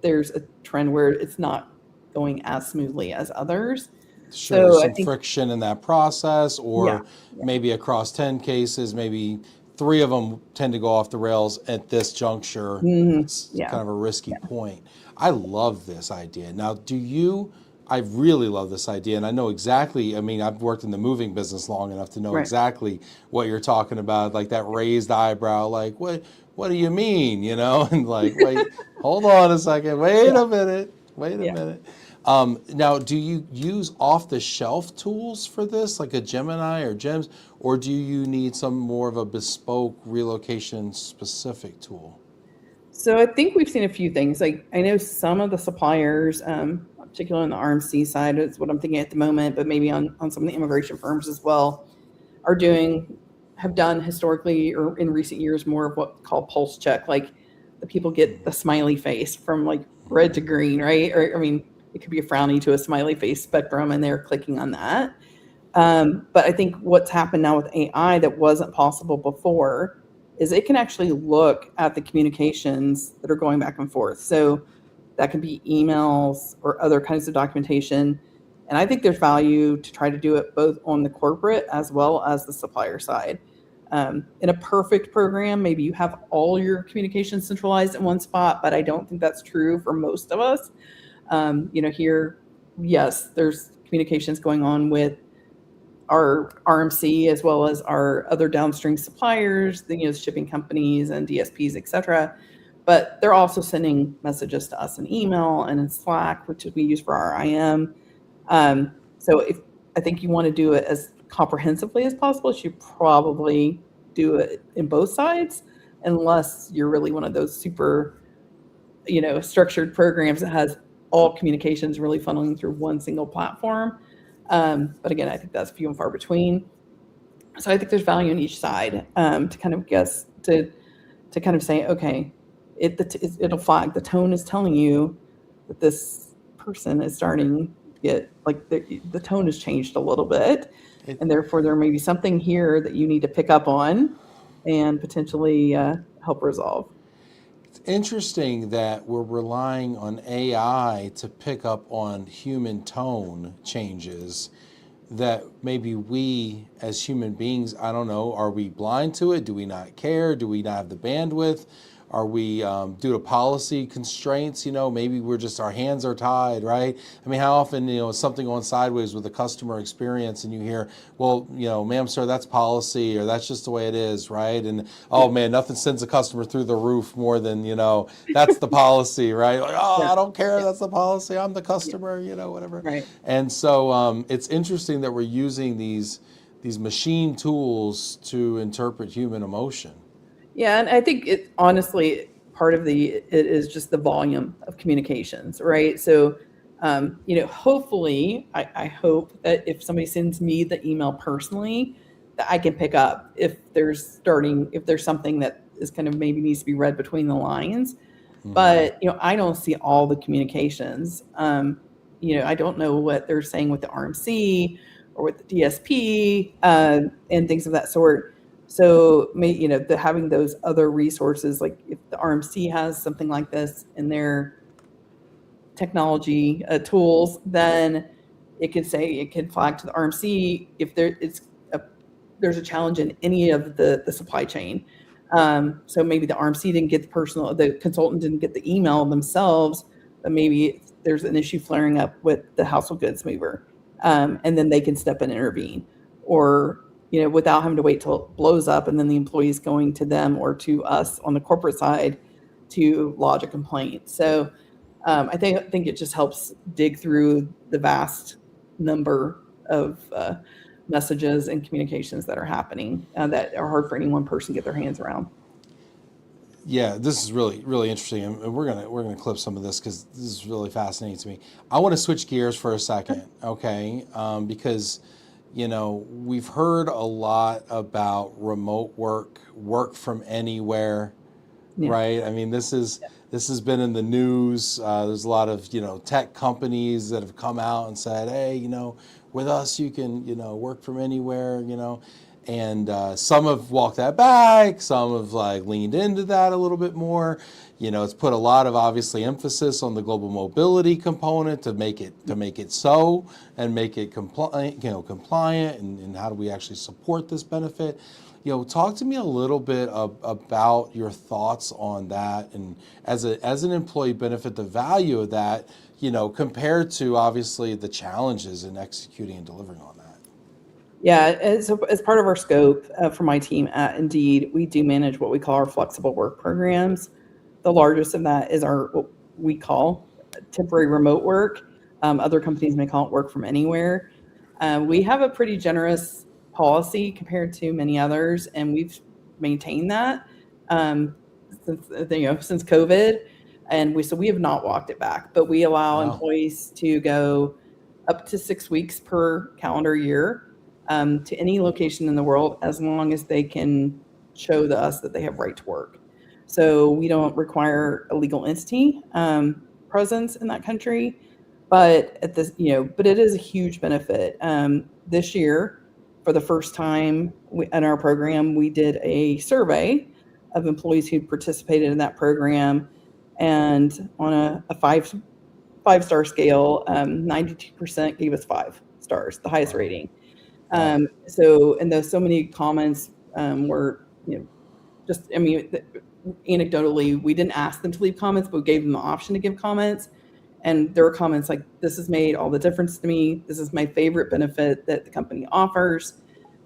there's a trend where it's not going as smoothly as others. Sure, there's So I some think, friction in that process, yeah, or maybe across 10 cases, maybe 3 of them tend to go off the rails at this juncture. It's yeah. kind of a risky point. I love this idea. Now, do you I really love this idea, and I know exactly. I mean, I've worked in the moving business long enough to know Right. exactly what you're talking about, like that raised eyebrow, like what do you mean, you know? And like, wait, hold on a second, wait Yeah. a minute, wait a Yeah. minute. Now, do you use off-the-shelf tools for this, like a Gemini or Gems, or do you need some more of a bespoke relocation specific tool? So I think we've seen a few things. Like I know some of the suppliers, particularly on the RMC side, is what I'm thinking at the moment, but maybe on some of the immigration firms as well, are doing have done historically or in recent years more of what called pulse check. Like the people get the smiley face from like red to green, right? Or I mean, it could be a frowny to a smiley face spectrum, and they're clicking on that. But I think what's happened now with AI that wasn't possible before is it can actually look at the communications that are going back and forth. So that can be emails or other kinds of documentation. And I think there's value to try to do it both on the corporate as well as the supplier side. In a perfect program, maybe you have all your communications centralized in one spot, but I don't think that's true for most of us. Here, yes, there's communications going on with our RMC as well as our other downstream suppliers, shipping companies and DSPs, et cetera. But they're also sending messages to us in email and in Slack, which we use for our IM. So if I think you want to do it as comprehensively as possible, you should probably do it in both sides, unless you're really one of those super, structured programs that has all communications really funneling through one single platform. But again, I think that's few and far between. So I think there's value on each side, to kind of guess to kind of say, okay, it'll flag the tone is telling you that this person is starting to get like the tone has changed a little bit, It, and therefore there may be something here that you need to pick up on and potentially help resolve. it's interesting that we're relying on AI to pick up on human tone changes that maybe we as human beings, I don't know, are we blind to it? Do we not care? Do we not have the bandwidth? Are we, due to policy constraints, maybe we're just, our hands are tied, right? I mean, how often, is something going sideways with the customer experience and you hear, well, ma'am, sir, that's policy or that's just the way it is, right? And, oh Yeah. man, nothing sends a customer through the roof more than, that's the policy, right? Like, oh, Yeah. I don't care, Yeah. that's the policy, I'm the Yeah. customer, whatever. Right. And so it's interesting that we're using these machine tools to interpret human emotion. Yeah, and I think it honestly part of it is just the volume of communications, right? So, hopefully, I hope that if somebody sends me the email personally, that I can pick up if there's something that is kind of maybe needs to be read between the lines. Hmm. But I don't see all the communications. I don't know what they're saying with the RMC or with the DSP, and things of that sort. So, having those other resources, like if the RMC has something like this in their technology tools, then it can flag to the RMC if there's a challenge in any of the supply chain. So maybe the RMC didn't get the consultant didn't get the email themselves, but maybe there's an issue flaring up with the household goods mover, and then they can step in and intervene, or without having to wait till it blows up and then the employee's going to them or to us on the corporate side to lodge a complaint. So I think it just helps dig through the vast number of messages and communications that are happening that are hard for any one person to get their hands around. Yeah, this is really really interesting, and we're gonna clip some of this because this is really fascinating to me. I want to switch gears for a second, okay? Because we've heard a lot about remote work, work from anywhere, Yeah. right? I mean, this has been in the news. There's a lot of tech companies that have come out and said, hey, with us you can work from anywhere, and some have walked that back. Some have like leaned into that a little bit more. It's put a lot of obviously emphasis on the global mobility component to make it so and make it compliant, and how do we actually support this benefit? Talk to me a little bit about your thoughts on that, and as an employee benefit, the value of that, compared to obviously the challenges in executing and delivering on that. Yeah, as part of our scope for my team at Indeed, we do manage what we call our flexible work programs. The largest of that is our what we call temporary remote work. Other companies may call it work from anywhere. We have a pretty generous policy compared to many others, and we've maintained that um, since COVID, and we have not walked it back. But we allow Wow. employees to go up to 6 weeks per calendar year to any location in the world, as long as they can show to us that they have right to work. So we don't require a legal entity presence in that country, but but it is a huge benefit. This year, for the first time in our program, we did a survey of employees who participated in that program, and on a five-star scale, 92% gave us 5 stars, the highest Wow. rating. Wow. And there's so many comments were, just, I mean, anecdotally, we didn't ask them to leave comments, but we gave them the option to give comments. And there were comments like, "This has made all the difference to me. This is my favorite benefit that the company offers.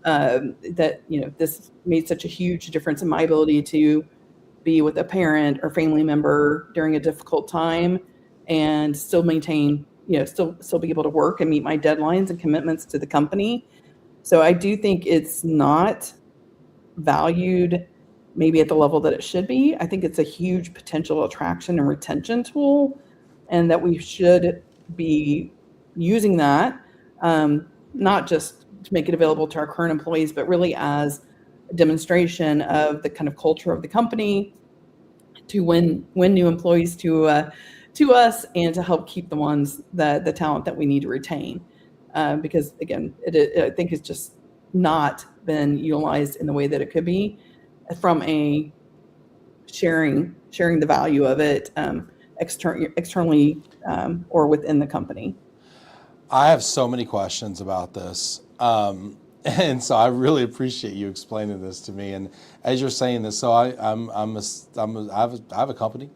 This made such a huge difference in my ability to be with a parent or family member during a difficult time and still maintain, still be able to work and meet my deadlines and commitments to the company." So I do think it's not valued maybe at the level that it should be. I think it's a huge potential attraction and retention tool, and that we should be using that, not just to make it available to our current employees, but really as a demonstration of the kind of culture of the company, to win new employees to us, and to help keep the talent that we need to retain. Because again, I think it's just not been utilized in the way that it could be, from a sharing the value of it externally or within the company. I have so many questions about this. And so I really appreciate you explaining this to me. And as you're saying this, so I have a company,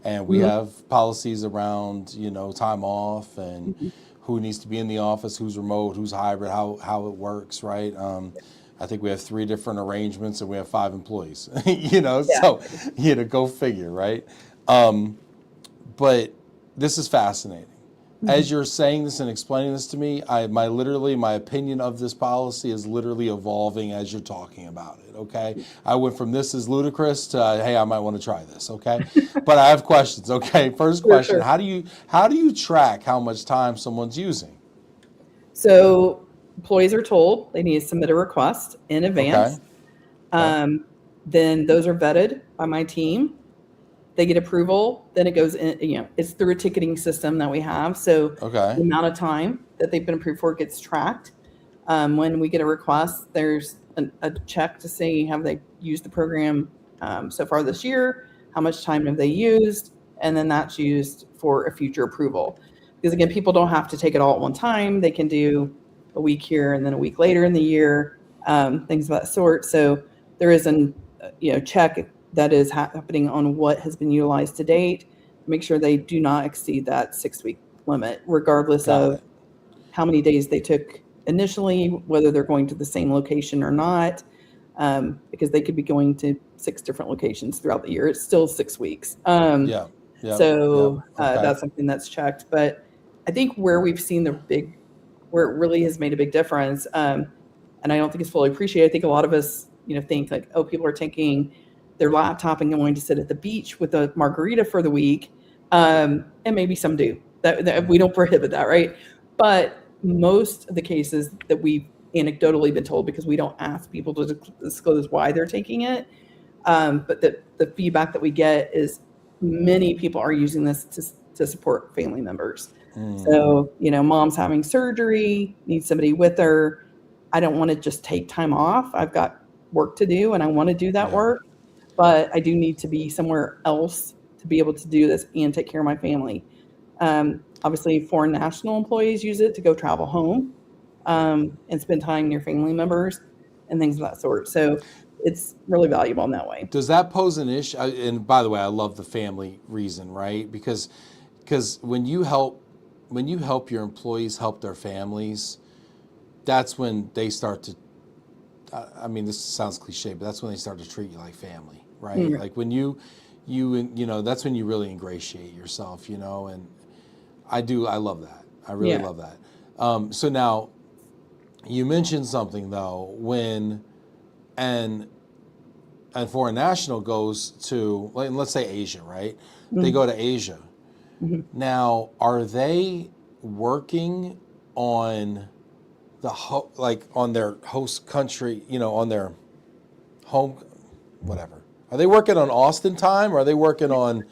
and we Mhm. have policies around, time off, and Mhm. who needs to be in the office, who's remote, who's hybrid, how it works, right? I think we have 3 different arrangements, and we have 5 employees, Yeah. so, go figure, right? But this is fascinating. Mhm. As you're saying this and explaining this to me, my opinion of this policy is literally evolving as you're talking about it. Okay, I went from this is ludicrous to hey, I might want to try this. Okay, but I have questions. Okay, first Sure, question: sure. how do you track how much time someone's using? So employees are told they need to submit a request in Okay, advance. okay, Um, then those are vetted by my team. They get approval, then it goes in, it's through a ticketing system that we have. So okay, the amount of time that they've been approved for gets tracked. When we get a request, there's a check to say, have they used the program so far this year? How much time have they used? And then that's used for a future approval. Because again, people don't have to take it all at one time. They can do a week here and then a week later in the year, things of that sort. So there is an check that is happening on what has been utilized to date. Make sure they do not exceed that 6-week limit, regardless got of it. how many days they took initially, whether they're going to the same location or not, because they could be going to 6 different locations throughout the year. It's still 6 weeks. Yeah, yep, yep. So Okay, that's something that's checked. But I think where we've seen where it really has made a big difference, and I don't think it's fully appreciated. I think a lot of us, think like, oh, people are taking their laptop and going to sit at the beach with a margarita for the week, and maybe some do. That we don't prohibit that, right? But most of the cases that we've anecdotally been told, because we don't ask people to disclose why they're taking it, but the feedback that we get is many people are using this to support family members. So, mom's having surgery, needs somebody with her. I don't want to just take time off. I've got work to do and I want to do that yeah, work, but I do need to be somewhere else to be able to do this and take care of my family. Obviously, foreign national employees use it to go travel home and spend time near family members. and things of that sort. So it's really valuable in that way. Does that pose an issue? And by the way, I love the family reason, right? Because when you help your employees help their families, that's when they start to. I mean, this sounds cliche, but that's when they start to treat you like family, right? Mm. Like when you that's when you really ingratiate yourself, and I love that. I really Yeah. love that. So now, you mentioned something though, when and foreign national goes to, like, let's say Asia, right? They go to Asia. Now, are they working on on their host country, on their home, whatever? Are they working on Austin time, or are they working on,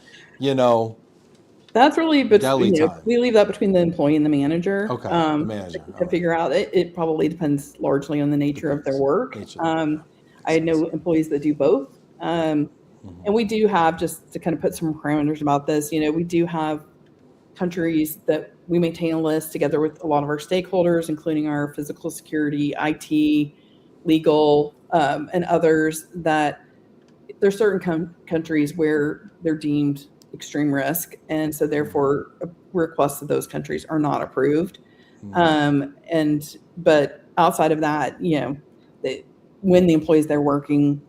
That's really, Delhi time? we leave that between the employee and the manager, Okay, the manager. to All right. figure out. It probably depends largely on the nature of their Depends. work. Nature of the work. I know employees that do both. Mm-hmm. And we do have, just to kind of put some parameters about this, we do have countries that we maintain a list together with a lot of our stakeholders, including our physical security, IT, legal, and others, that there's certain countries where they're deemed extreme risk, and so therefore requests of those countries are not approved. But outside of that, when the employees they're working,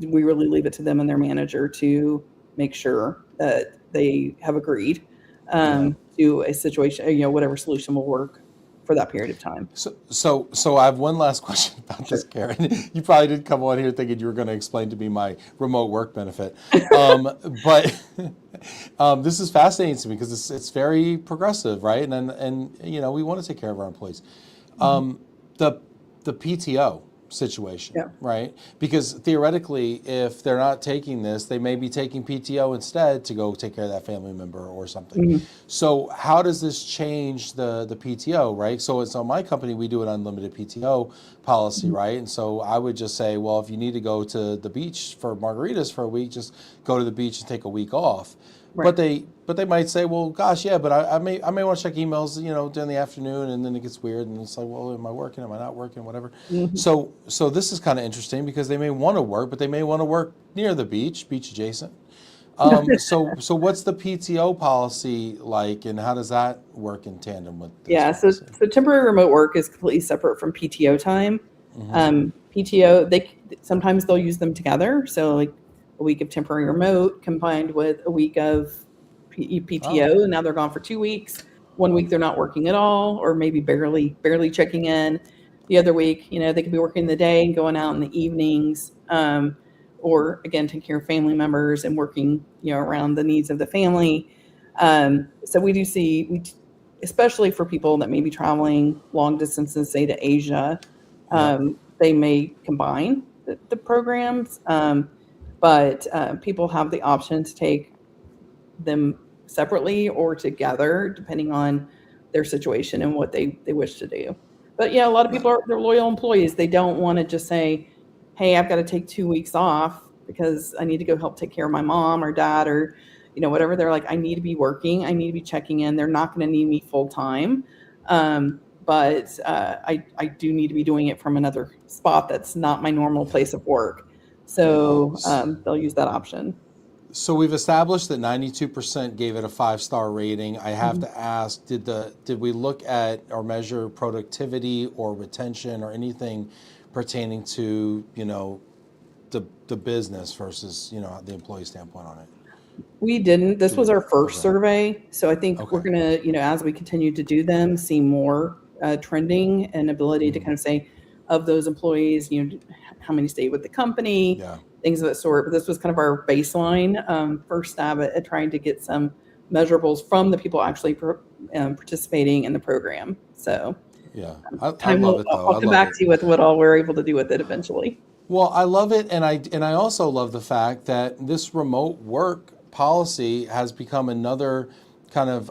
we really leave it to them and their manager to make sure that they have agreed to a situation, whatever solution will work for that period of time. So I have one last question about this, Karen. You probably didn't come on here thinking you were going to explain to me my remote work benefit, but this is fascinating to me because it's very progressive, right? And we want to take care of our employees. The PTO situation, right? Because theoretically, if they're not taking this, they may be taking PTO instead to go take care of that family member or something. So how does this change the PTO, right? So it's on my company, we do an unlimited PTO policy, right? And so I would just say, well, if you need to go to the beach for margaritas for a week, just go to the beach and take a week off. Right. But they might say, well, gosh, yeah, but I may want to check emails, during the afternoon, and then it gets weird, and it's like, well, am I working? Am I not working? Whatever. So this is kind of interesting because they may want to work, but they may want to work near the beach adjacent. So what's the PTO policy like, and how does that work in tandem with this policy? So temporary remote work is completely separate from PTO time. PTO, sometimes they'll use them together. So like a week of temporary remote combined with a week of PTO, and now they're gone for 2 weeks. 1 week they're not working at all, or maybe barely checking in. The other week, they could be working the day and going out in the evenings, or again taking care of family members and working around the needs of the family. So we do see, especially for people that may be traveling long distances, say to Asia, they may combine the programs. But people have the option to take them separately or together, depending on their situation and what they wish to do. But a lot of people they're loyal employees. They don't want to just say, hey, I've got to take 2 weeks off because I need to go help take care of my mom or dad or whatever. They're like, I need to be working. I need to be checking in. They're not going to need me full time. But I do need to be doing it from another spot that's not my normal place of work. So they'll use that option. So we've established that 92% gave it a 5-star rating. I have to ask, did we look at or measure productivity or retention or anything pertaining to the business versus the employee standpoint on it? We didn't. This was our first survey, so I think we're gonna as we continue to do them, see more trending and ability to kind of say, of those employees, how many stayed with the company, things of that sort. But this was kind of our baseline, first stab at trying to get some measurables from the people actually participating in the program. So I love it though. I'll come back to you with what all we're able to do with it eventually. Well, I love it, and I also love the fact that this remote work policy has become another kind of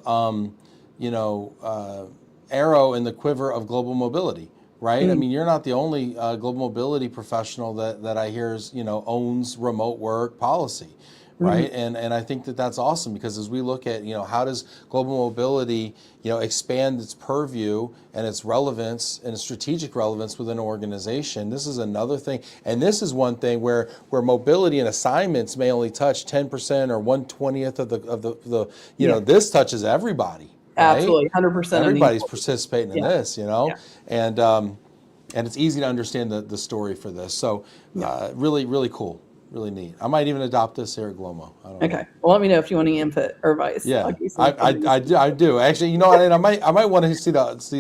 arrow in the quiver of global mobility, right? I mean, you're not the only global mobility professional that I hear owns remote work policy, Mhm. right? And I think that that's awesome because as we look at, how does global mobility, expand its purview and its relevance and its strategic relevance within an organization, this is another thing. And this is one thing where mobility and assignments may only touch 10% or 1/20th of the Yeah, this touches everybody, right? absolutely, 100% of the Everybody's participating in yeah, this, yeah, and it's easy to understand the story for this. So yeah. really, really cool. Really neat. I might even adopt this here at Glomo. I don't know. Okay. Well, let me know if you want any input or advice. I'll Yeah, give you some I do actually. And I might want to see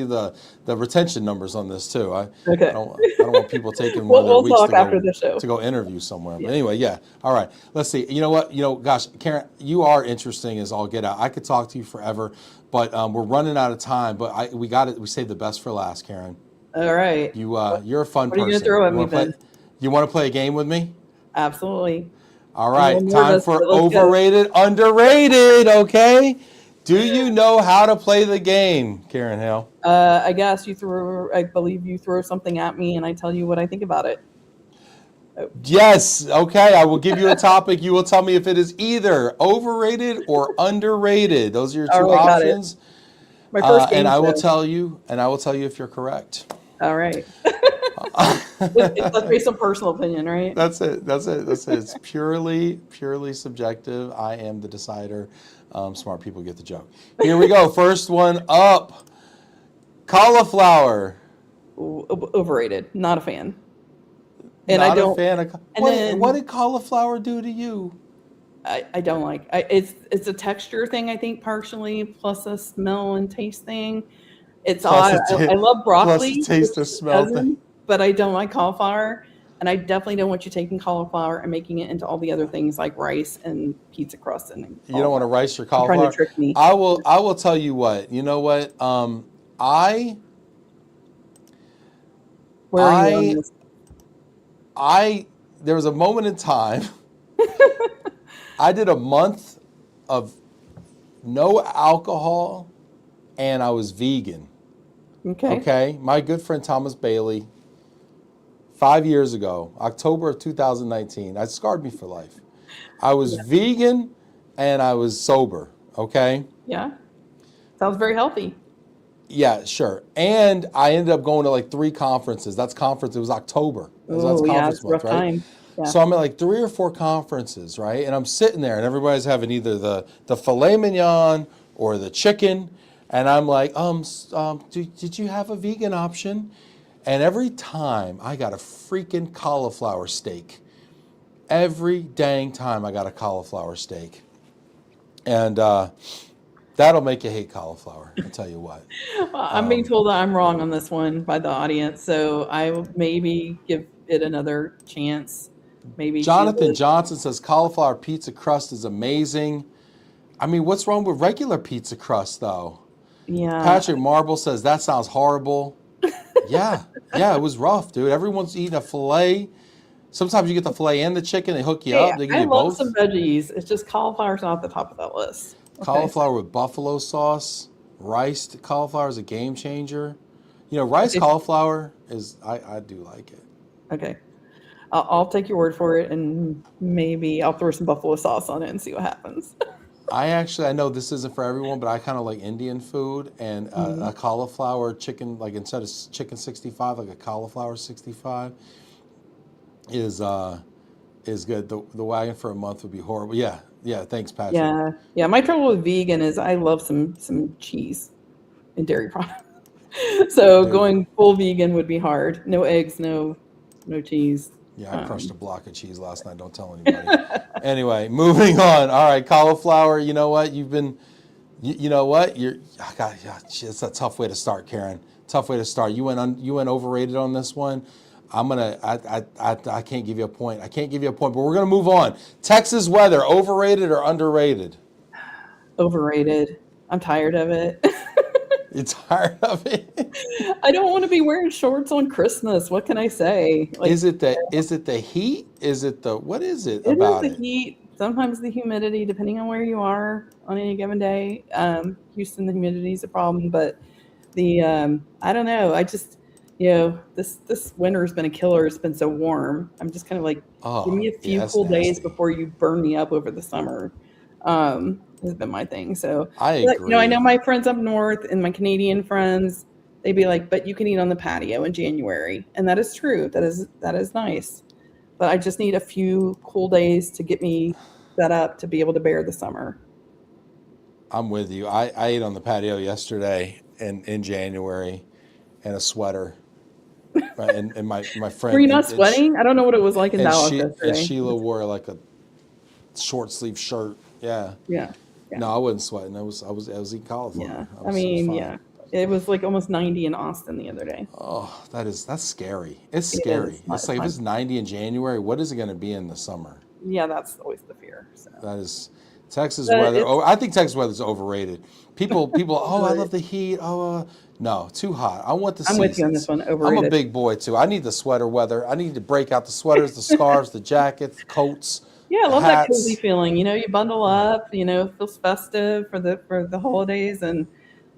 the retention numbers on this too. Okay. I don't want people taking one of their We'll weeks talk after the show. to go interview somewhere. But Yeah. anyway, yeah. All right. Let's see. You know what? Gosh, Karen, you are interesting as all get out. I could talk to you forever, but we're running out of time. But we got it. We saved the best for last, Karen. All right. You're a fun What are you going to person. throw at You me, want to play? Ben? You want to play a game with me? Absolutely. All I'm a little right, time nervous, for but let's go. overrated, underrated, okay? Do you know how to play the game, Karen Hale? I guess I believe you throw something at me and I tell you what I think about it. Oh, Yes, okay, I will give you a topic. You will tell me if it is either overrated or underrated. Those are your all two right, got it. options. My first And game I will show. tell you, if you're correct. All right. It's based on personal opinion, right? That's it. It's purely subjective. I am the decider. Smart people get the joke. Here we go. First one up. Cauliflower. Overrated. Not a fan. And I Not a don't. fan of. And What then did cauliflower do to you? I don't like. It's a texture thing. I think partially, plus a smell and taste thing. It's Plus odd. a I love plus a broccoli, taste which or is a smell thing. cousin, but I don't like cauliflower. And I definitely don't want you taking cauliflower and making it into all the other things like rice and pizza crust and You all don't want to that. rice your You're trying to cauliflower. trick me. I will tell you what. You know what? I Where are you on I this? I there was a moment in time. I did a month of no alcohol, and I was vegan. Okay. Okay, my good friend Thomas Bailey, 5 years ago, October of 2019, that scarred me for life. I was Yeah. vegan and I was sober. Okay, Yeah. Sounds very healthy. yeah, sure. And I ended up going to like 3 conferences. That's conference. It was October. That's Oh, yeah. conference It's a rough month, right? time. Yeah. So I'm at like 3 or 4 conferences, right? And I'm sitting there, and everybody's having either the filet mignon or the chicken, and I'm like, did you have a vegan option? And every time I got a freaking cauliflower steak. Every dang time I got a cauliflower steak, and that'll make you hate cauliflower. I'll tell you what. Well, I'm being told that I'm wrong on this one by the audience, so I will maybe give it another chance. Maybe see Jonathan what. Johnson says cauliflower pizza crust is amazing. I mean, what's wrong with regular pizza crust though? Yeah. Patrick Marble says that sounds horrible. Yeah, yeah, it was rough, dude. Everyone's eating a fillet. Sometimes you get the fillet and the chicken. They hook you Hey, up. They give I you love some both. veggies. It's just cauliflower's not at the top of that list. Okay. Cauliflower with buffalo sauce, riced cauliflower is a game changer. Rice Okay. cauliflower is I do like it. Okay. I'll take your word for it, and maybe I'll throw some buffalo sauce on it and see what happens. I know this isn't for everyone, but I kind of like Indian food and Mhm. a cauliflower chicken, like instead of chicken 65, like a cauliflower 65 is good. The wagon for a month would be horrible. Yeah, yeah. Thanks, Patrick. Yeah. Yeah. My trouble with vegan is I love some cheese and dairy products. So There you go. going full vegan would be hard. No eggs, no cheese. Yeah, I crushed a block of cheese last night. Don't tell anybody. Anyway, moving on. All right, cauliflower. You know what? You know what? It's a tough way to start, Karen. Tough way to start. You went overrated on this one. I can't give you a point. But we're gonna move on. Texas weather, overrated or underrated? Overrated. I'm tired of it. You tired of it? I don't want to be wearing shorts on Christmas. What can I say? Like, Is it the heat? What is it it is about the it? heat, sometimes the humidity, depending on where you are on any given day. Houston, the humidity is a problem, but I don't know. this winter's been a killer. It's been so warm. I'm just kind of like, give Oh, me a yeah, few that's cool days nasty. before you burn me up over the summer. Has been my thing. So, I but I know agree. my friends up north and my Canadian friends, they'd be like, but you can eat on the patio in January. And that is true. That is nice. But I just need a few cool days to get me set up to be able to bear the summer. I'm with you. I ate on the patio yesterday in January in a sweater. Right, and my Were friend you not sweating? I don't know what it was like in Dallas and yesterday. Sheila wore like a short sleeve shirt. Yeah. Yeah. No, Yeah. I wasn't sweating. I was eating Yeah. cauliflower. I It was mean, fine. yeah. It was like almost 90 in Austin the other day. Oh, that's scary. It's It scary. is. It's It's like if not, it's 90 in January, what is it going to be in the summer? yeah, that's always the fear. So, That is Texas but weather. it's Oh, I think Texas weather is overrated. People. Oh, I overrated. love the heat. Oh, no, too hot. I want the I'm with you on this seasons. one. I'm a Overrated. big boy too. I need the sweater weather. I need to break out the sweaters, the scarves, the jackets, coats, Yeah, I the love that cozy hats. feeling. You bundle Yeah, up. Feels festive for the holidays, and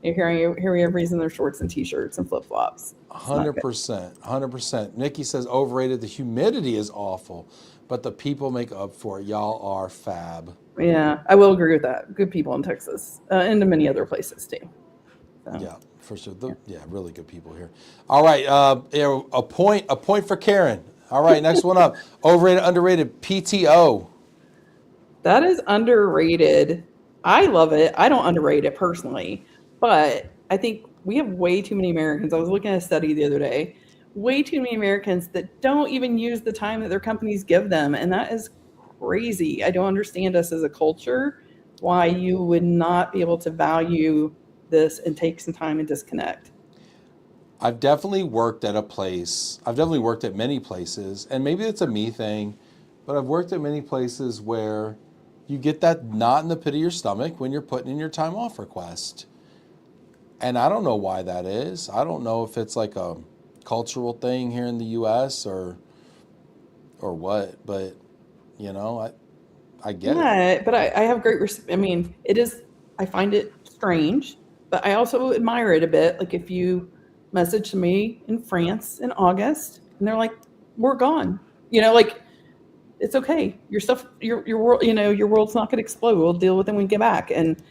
here everybody's in their shorts and t-shirts and flip flops. It's not good. 100%, 100%. Nikki says overrated. The humidity is awful, but the people make up for it. Y'all are fab. Yeah, I will agree with that. Good people in Texas, and in many other places too. So, Yeah, for sure. yeah. Yeah, really good people here. All right, a point for Karen. All right, next one up. Overrated, underrated. PTO. That is underrated. I love it. I don't underrate it personally, but I think we have way too many Americans. I was looking at a study the other day. Way too many Americans that don't even use the time that their companies give them, and that is crazy. I don't understand us as a culture why you would not be able to value this and take some time and disconnect. I've definitely worked at a place. I've definitely worked at many places, and maybe it's a me thing, but I've worked at many places where you get that knot in the pit of your stomach when you're putting in your time off request. And I don't know why that is. I don't know if it's like a cultural thing here in the US or what, but I get it. Yeah, but I have great. I mean, it is. I find it strange, but I also admire it a bit. Like if you message me in France in August, and they're like, "We're gone," like it's okay. Your stuff, your world, your world's not going to explode. We'll deal with it when we get back. And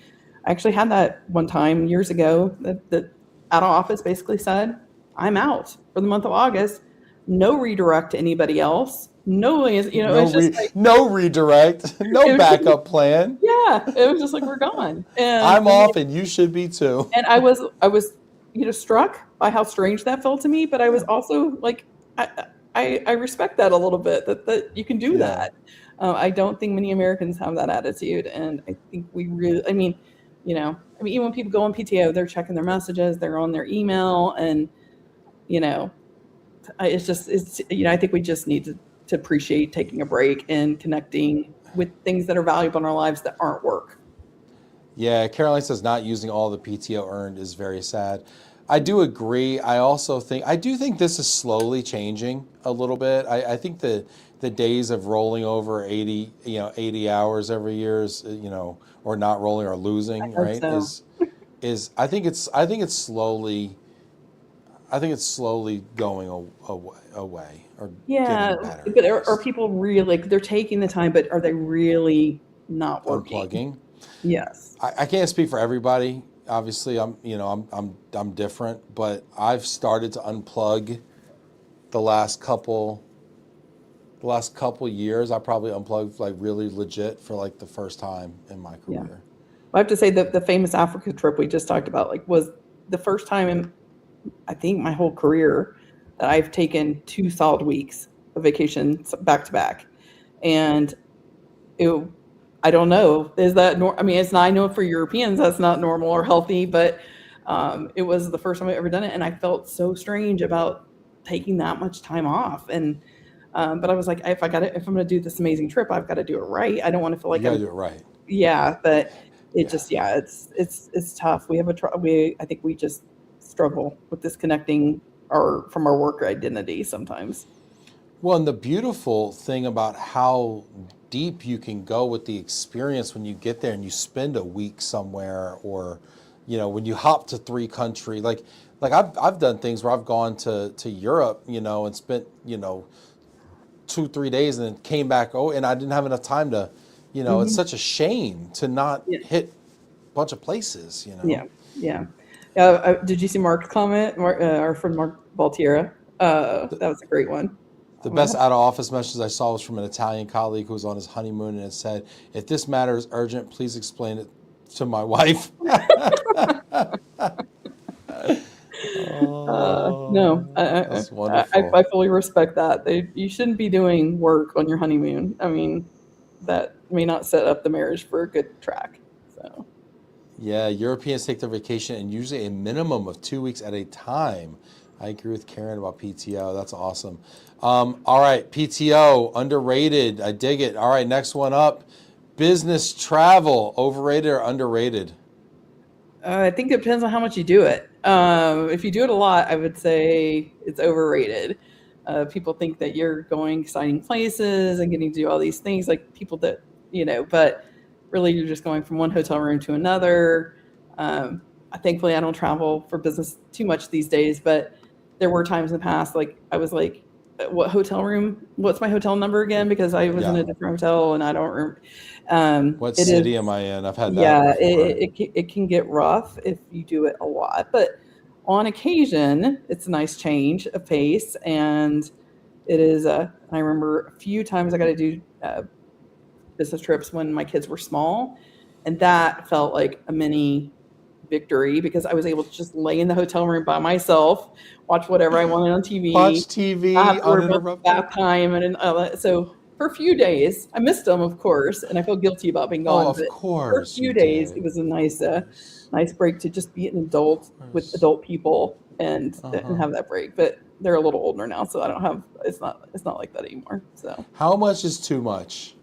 I actually had that one time years ago that out of office basically said, "I'm out for the month of August. No redirect to anybody else. No, it's just like No redirect, no it was just backup plan. yeah, it was just like we're gone. And I'm I mean, off and you should be too. and I was struck by how strange that felt to me, but I was also like I respect that a little bit that you can do Yeah. that. I don't think many Americans have that attitude, and I think we really. I mean, even when people go on PTO, they're checking their messages, they're on their email, and you know, I think we just need to appreciate taking a break and connecting with things that are valuable in our lives that aren't work. Yeah, Caroline says not using all the PTO earned is very sad. I do agree. I do think this is slowly changing a little bit. I think the days of rolling over 80 hours every year is, or not rolling or I losing, hope right? so. I think it's slowly going away or Yeah, getting better but at are least. people really like they're taking the time, but are they really not working? Unplugging. Yes. I can't speak for everybody. Obviously, I'm different, but I've started to unplug the last couple years. I probably unplugged like really legit for like the first time in my Yeah. career. I have to say that the famous Africa trip we just talked about, like, was the first time in I think my whole career that I've taken 2 solid weeks of vacation back to back. And it I don't know, is that I mean, it's not I know for Europeans that's not normal or healthy, but, it was the first time I've ever done it, and I felt so strange about taking that much time off, and, but I was like, if I'm gonna do this amazing trip, I've gotta do it right. I don't wanna feel You like got to I'm do it right. yeah, but it Yeah. just yeah, it's tough. We have a we I think we just struggle with disconnecting our from our work identity sometimes. Well, and the beautiful thing about how deep you can go with the experience when you get there and you spend a week somewhere, or when you hop to 3 countries, like like I've done things where I've gone to Europe, and spent 2-3 days and then came back. Oh, and I didn't have enough time to, it's Hmm. such a shame to not Yeah, hit a bunch of places. yeah, yeah. Did you see Mark's comment? Our friend Mark Baltiera. That was a great one. The I'm gonna best have- out of office message I saw was from an Italian colleague who was on his honeymoon, and it said, "If this matter is urgent, please explain it to my wife." no, Oh, that's I wonderful. fully respect that. You shouldn't be doing work on your honeymoon. I mean, that may not set up the marriage for a good track. So, Yeah, Europeans take their vacation and usually a minimum of 2 weeks at a time. I agree with Karen about PTO. That's awesome. All right, PTO, underrated. I dig it. All right, next one up. Business travel, overrated or underrated? I think it depends on how much you do it. If you do it a lot, I would say it's overrated. People think that you're going exciting places and getting to do all these things, like people that, but really you're just going from one hotel room to another. Thankfully, I don't travel for business too much these days, but there were times in the past, like I was like, what hotel room? What's my hotel number again? Because I was in Yeah. a different hotel and I don't remember. What It is. city am I in? I've had that Yeah, before. it can get rough if you do it a lot, but on occasion, it's a nice change of pace, and it is. I remember a few times I got to do business trips when my kids were small, and that felt like a mini victory because I was able to just lay in the hotel room by myself, watch whatever I wanted on TV. Watch I TV have to worry about uninterrupted. bath time so for a few days, I missed them, of course, and I feel guilty about being Oh, gone. of But for a course you few days, did. it was a Of course. nice break to just be an adult Of with course. adult people and Uh-huh. have that break. But they're a little older now, so I don't have. It's not like that anymore. So How much is too much?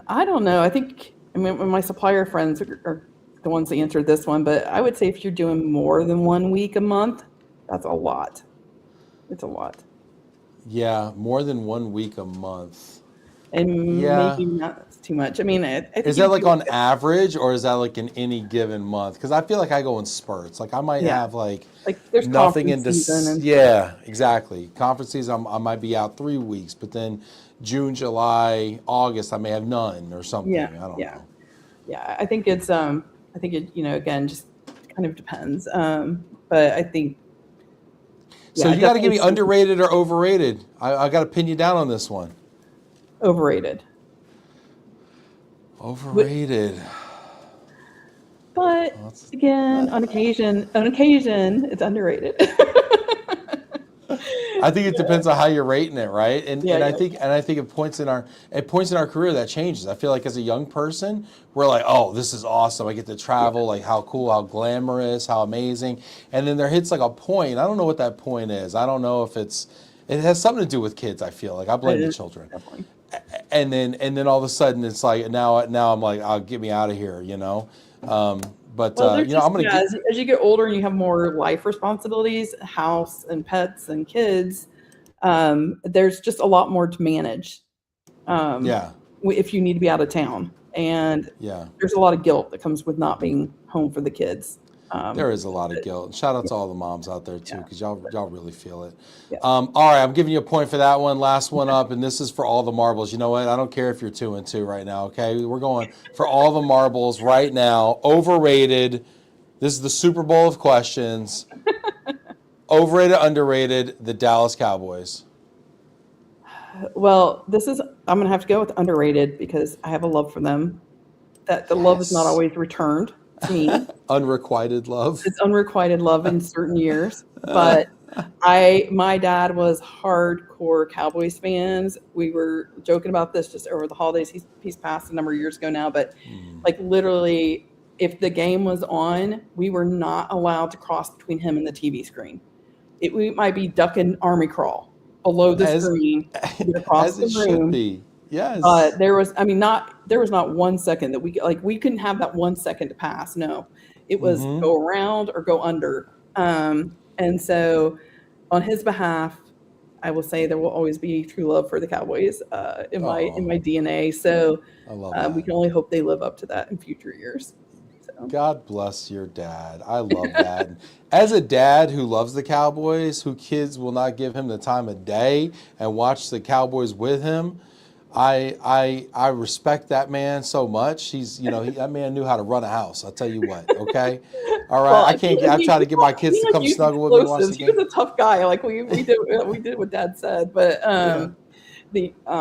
I don't know. I mean, when my supplier friends are the ones that answered this one, but I would say if you're doing more than 1 week a month, that's a lot. It's a lot. Yeah, more than 1 week a month. And Yeah. maybe not too much. I mean, I think Is if that you like do on average or is that like in any given month? Because I feel like I go in spurts. Like I might yeah, have like like there's nothing conference in season this. and stuff. Yeah, exactly. Conferences, I might be out 3 weeks, but then June, July, August, I may have none or Yeah, something. I don't yeah, know. yeah. I think it, again, just kind of depends. But I think, So yeah, you got to give definitely me underrated or overrated. I got to pin you down on this one. overrated. But, Overrated. but That's- again, on occasion, it's underrated. I think it depends on how you're rating it, right? And Yeah, and I yeah, think and I think it points in our career that changes. I feel like as a young person, we're like, oh, this is awesome. I get to yeah, travel, like how cool, how glamorous, how amazing. And then there hits like a point. I don't know what that point is. I don't know if it has something to do with kids, I feel like. I yeah. blame the children. Definitely. And then all of a sudden it's like now I'm like, oh, get me out of here. But Well, there's I'm just, gonna yeah, get as you get older and you have more life responsibilities, house and pets and kids, there's just a lot more to manage um, yeah. if you need to be out of town. And Yeah. there's a lot of guilt that comes with not being home for the kids. There is a lot of But guilt. Shout out yeah, to all the moms out there too, yeah, because y'all really feel it. yeah. All right, I'm giving you a point for that one. Last one up, and this is for all the marbles. You know what? I don't care if you're 2-2 right now. Okay, we're going for all the marbles right now. Overrated. This is the Super Bowl of questions. Overrated, underrated. The Dallas Cowboys. Well, I'm going to have to go with underrated because I have a love for them. That the love is not Yes. always returned to me. Unrequited love. It's unrequited love in certain years, but my dad was hardcore Cowboys fans. We were joking about this just over the holidays. He's passed a number of years ago now, but like literally, if the game was on, we were not allowed to cross between him and the TV screen. We might be ducking army crawl below the As screen to get across as the it should room. be. Yes. There was not 1 second that we couldn't have that 1 second to pass. No, it was Mm-hmm. go around or go under. And so on his behalf, I will say there will always be true love for the Cowboys in Oh, my DNA. So I love that. we can only hope they live up to that in future years. So God bless your dad. I love that. And as a dad who loves the Cowboys, who kids will not give him the time of day and watch the Cowboys with him, I respect that man so much. He's that man knew how to run a house. I'll tell you what. Okay, all right. Well, I can't. I try to get my kids he to like come used snuggle with me and watch the explosives. He was game. a tough guy. Like we did what Dad said, but Yeah.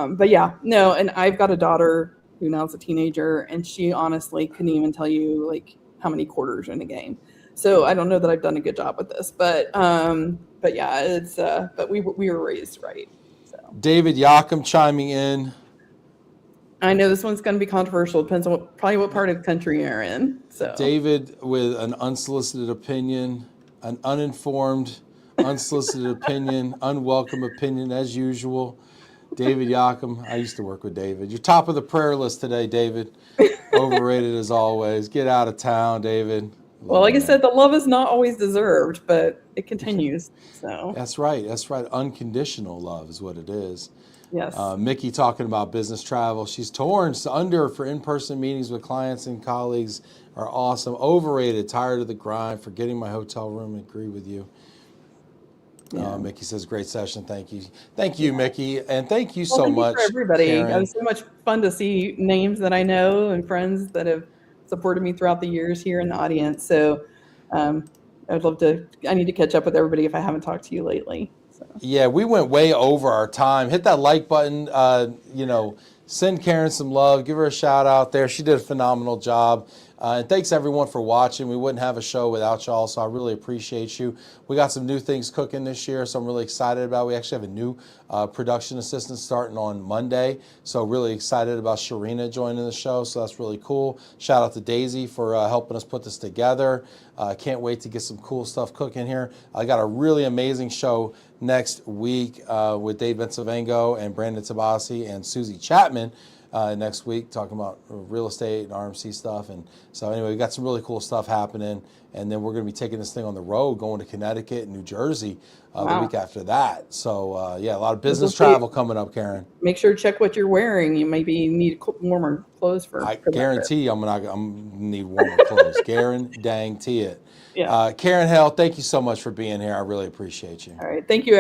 but yeah, no. And I've got a daughter who now is a teenager, and she honestly couldn't even tell you like how many quarters in a game. So I don't know that I've done a good job with this, but yeah, it's but we were raised right. So David Yakum chiming in. I know this one's going to be controversial. Depends on probably what part of the country you're in. So David with an unsolicited opinion, an uninformed, unsolicited opinion, unwelcome opinion as usual. David Yakum. I used to work with David. You're top of the prayer list today, David. Overrated as always. Get out of town, David. well, like I said, the love is not always deserved, but it continues. So That's right. That's right. Unconditional love is what it is. yes. Mickey talking about business travel. She's torn. Under for in-person meetings with clients and colleagues are awesome. Overrated. Tired of the grind. Forgetting my hotel room. Agree with you. Yeah. Mickey says, great session. Thank you. Thank you, Mickey. And thank you Well, so thank you much, for everybody. Karen. It was so much fun to see names that I know and friends that have supported me throughout the years here in the audience. So I'd love to, I need to catch up with everybody if I haven't talked to you lately. So. Yeah, we went way over our time. Hit that like button. Send Karen some love. Give her a shout out there. She did a phenomenal job. And thanks everyone for watching. We wouldn't have a show without y'all, so I really appreciate you. We got some new things cooking this year, so I'm really excited about it. We actually have a new production assistant starting on Monday, so really excited about Sharina joining the show, so that's really cool. Shout out to Daisy for helping us put this together. Can't wait to get some cool stuff cooking here. I got a really amazing show next week with Dave Bensavengo and Brandon Tabasi and Susie Chapman. Next week, talking about real estate and RMC stuff. And so anyway, we got some really cool stuff happening. And then we're going to be taking this thing on the road, going to Connecticut and New Jersey the week after that. So yeah, a lot of business travel coming up, Karen. Make sure to check what you're wearing. You maybe need warmer clothes for. I guarantee I'm need warmer clothes. Guarantee it. Yeah. Karen Hale, thank you so much for being here. I really appreciate you. All right. Thank you, everyone.